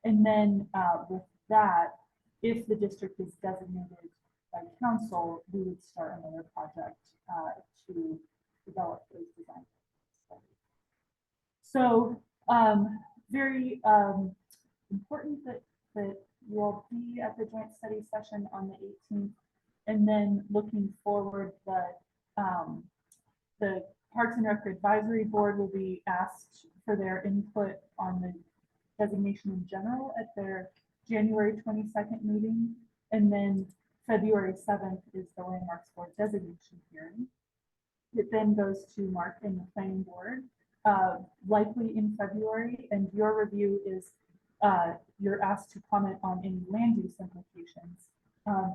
And then with that, if the district is designated by council, we would start another project to develop those design. So very important that you all be at the joint study session on the 18th, and then looking forward, the Parks and Rec Advisory Board will be asked for their input on the designation in general at their January 22nd meeting, and then February 7th is the Landmarks Board designation hearing. It then goes to Mark and the Planning Board, likely in February, and your review is you're asked to comment on any land use implications,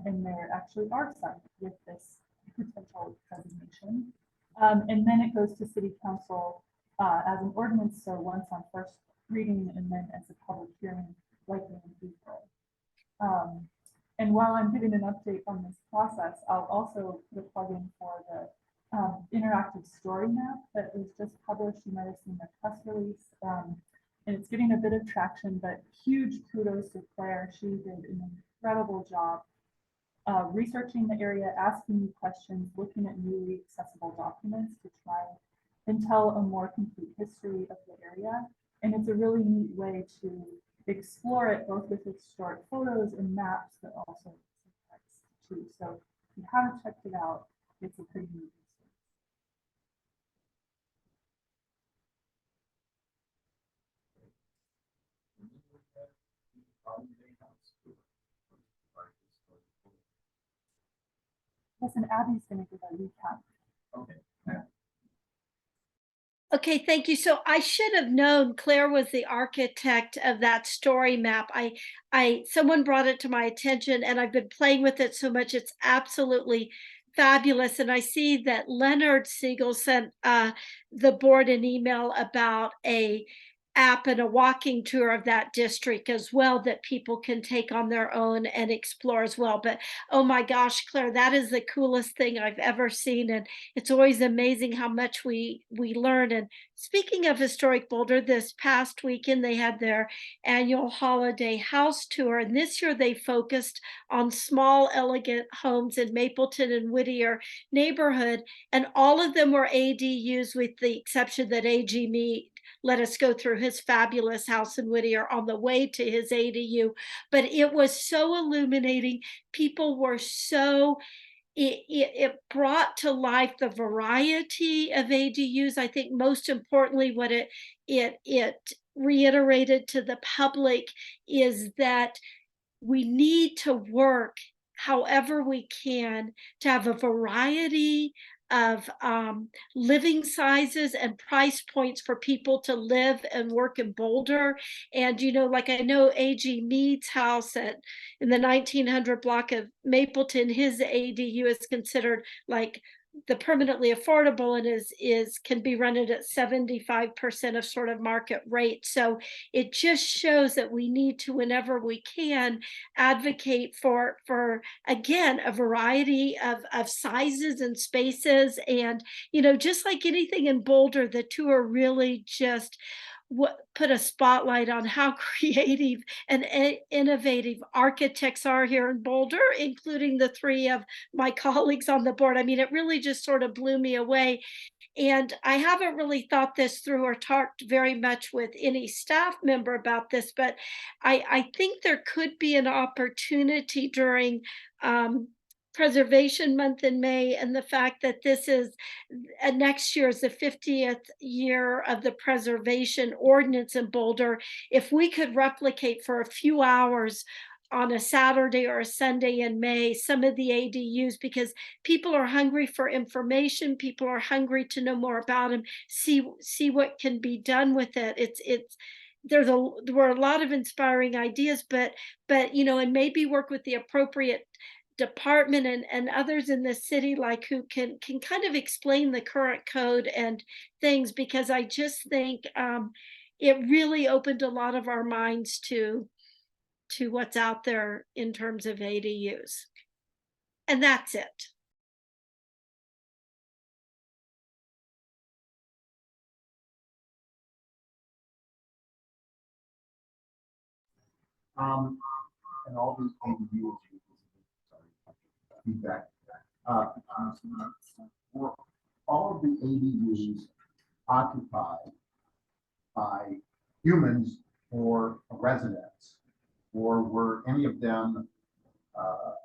and there actually are some with this potential designation. And then it goes to City Council as an ordinance, so once on first reading and then as a public hearing, likely in April. And while I'm giving an update on this process, I'll also put a plug in for the interactive story map that was just published. You might have seen the press release, and it's getting a bit of traction, but huge kudos to Claire. She did an incredible job researching the area, asking you questions, looking at newly accessible documents to try and tell a more complete history of the area. And it's a really neat way to explore it, both with historic photos and maps, but also text too. So if you haven't checked it out, it's a pretty neat resource. Yes, and Abby's going to give a recap. Okay. Okay, thank you. So I should have known Claire was the architect of that story map. Someone brought it to my attention, and I've been playing with it so much. It's absolutely fabulous. And I see that Leonard Siegel sent the board an email about a app and a walking tour of that district as well that people can take on their own and explore as well. But oh my gosh, Claire, that is the coolest thing I've ever seen, and it's always amazing how much we learn. And speaking of Historic Boulder, this past weekend they had their annual holiday house tour, and this year they focused on small, elegant homes in Mapleton and Whittier neighborhood, and all of them were ADUs with the exception that AG Mead let us go through his fabulous house in Whittier on the way to his ADU. But it was so illuminating. People were so, it brought to life the variety of ADUs. I think most importantly, what it reiterated to the public is that we need to work however we can to have a variety of living sizes and price points for people to live and work in Boulder. And, like I know A.G. Mead's house in the 1900 block of Mapleton, his ADU is considered like the permanently affordable and can be rented at 75% of sort of market rate. So it just shows that we need to, whenever we can, advocate for again a variety of sizes and spaces. And just like anything in Boulder, the two are really just put a spotlight on how creative and innovative architects are here in Boulder, including the three of my colleagues on the board. I mean, it really just sort of blew me away. And I haven't really thought this through or talked very much with any staff member about this, but I think there could be an opportunity during Preservation Month in May, and the fact that this is next year is the 50th year of the preservation ordinance in Boulder. If we could replicate for a few hours on a Saturday or a Sunday in May some of the ADUs, because people are hungry for information, people are hungry to know more about them, see what can be done with it. There were a lot of inspiring ideas, but and maybe work with the appropriate department and others in the city, like who can kind of explain the current code and things, because I just think it really opened a lot of our minds to what's out there in terms of ADUs. And that's it. And all these ADUs, feedback. Were all of the ADUs occupied by humans or residents? Or were any of them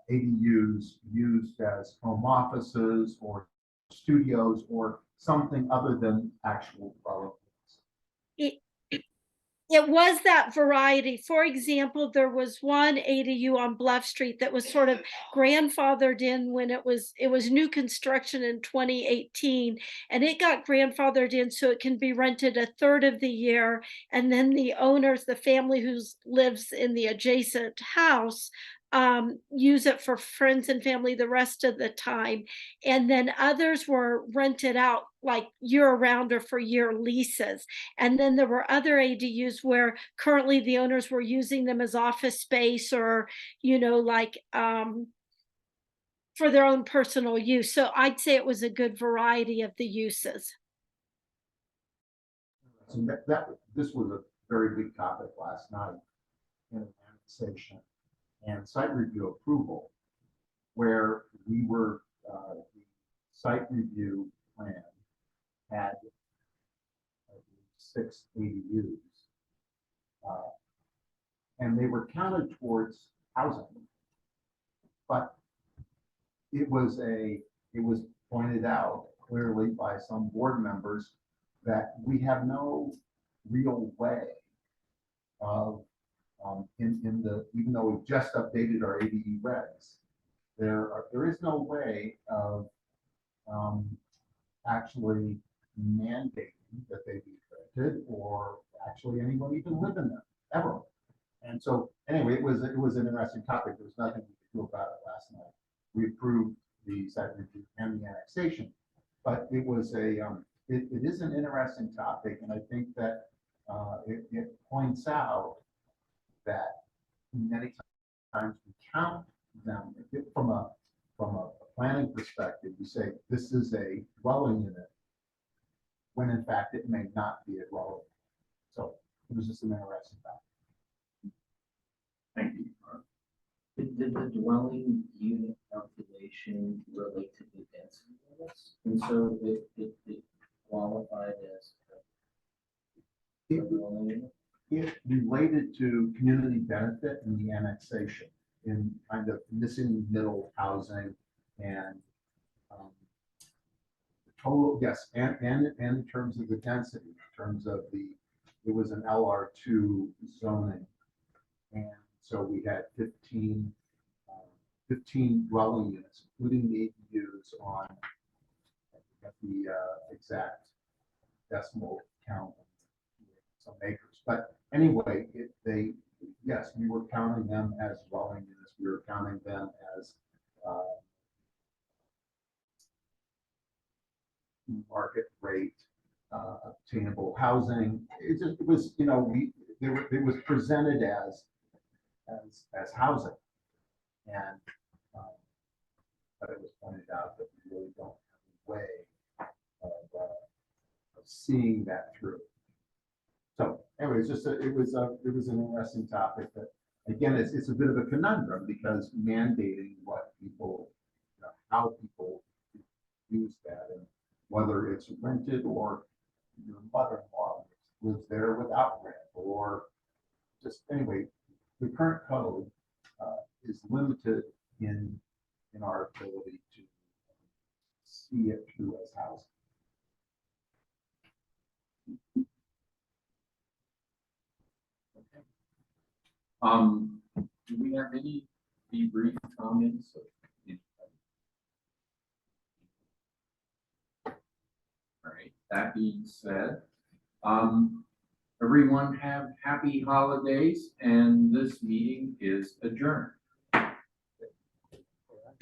ADUs used as home offices or studios or something other than actual dwellings? It was that variety. For example, there was one ADU on Bluff Street that was sort of grandfathered in when it was new construction in 2018, and it got grandfathered in so it can be rented a third of the year, and then the owners, the family who lives in the adjacent house, use it for friends and family the rest of the time. And then others were rented out like year round or for year leases. And then there were other ADUs where currently the owners were using them as office space, or like for their own personal use. So I'd say it was a good variety of the uses. So this was a very big topic last night in an annexation and site review approval, where we were, the site review plan had 6 ADUs, and they were counted towards housing. But it was pointed out clearly by some board members that we have no real way of even though we've just updated our ADU regs, there is no way of actually mandating that they be rented or actually anyone even live in them ever. And so anyway, it was an interesting topic. There was nothing we could do about it last night. We approved the site review and the annexation, but it was it is an interesting topic, and I think that it points out that many times we count them from a planning perspective. We say this is a dwelling unit, when in fact it may not be a dwelling. So it was just an interesting fact. Thank you. Did the dwelling unit calculation relate to the density limits? And so it qualified as a dwelling unit? It related to community benefit in the annexation, in kind of missing middle housing and the total, yes, and in terms of the density, in terms of it was an LR2 zoning. And so we had 15 dwelling units, including the ADUs on the exact decimal count, some acres. But anyway, yes, we were counting them as dwelling units. We were counting them as market rate, obtainable housing. It was, you know, it was presented as housing. And, but it was pointed out that we really don't have a way of seeing that through. So anyway, it was an interesting topic that, again, it's a bit of a conundrum because mandating what people, you know, how people use that and whether it's rented or your mother-in-law lives there without rent or just anyway, the current code is limited in our ability to see it through as housing. Do we have any debrief comments? All right, that being said, everyone have happy holidays, and this meeting is adjourned.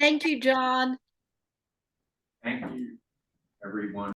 Thank you, John. Thank you, everyone.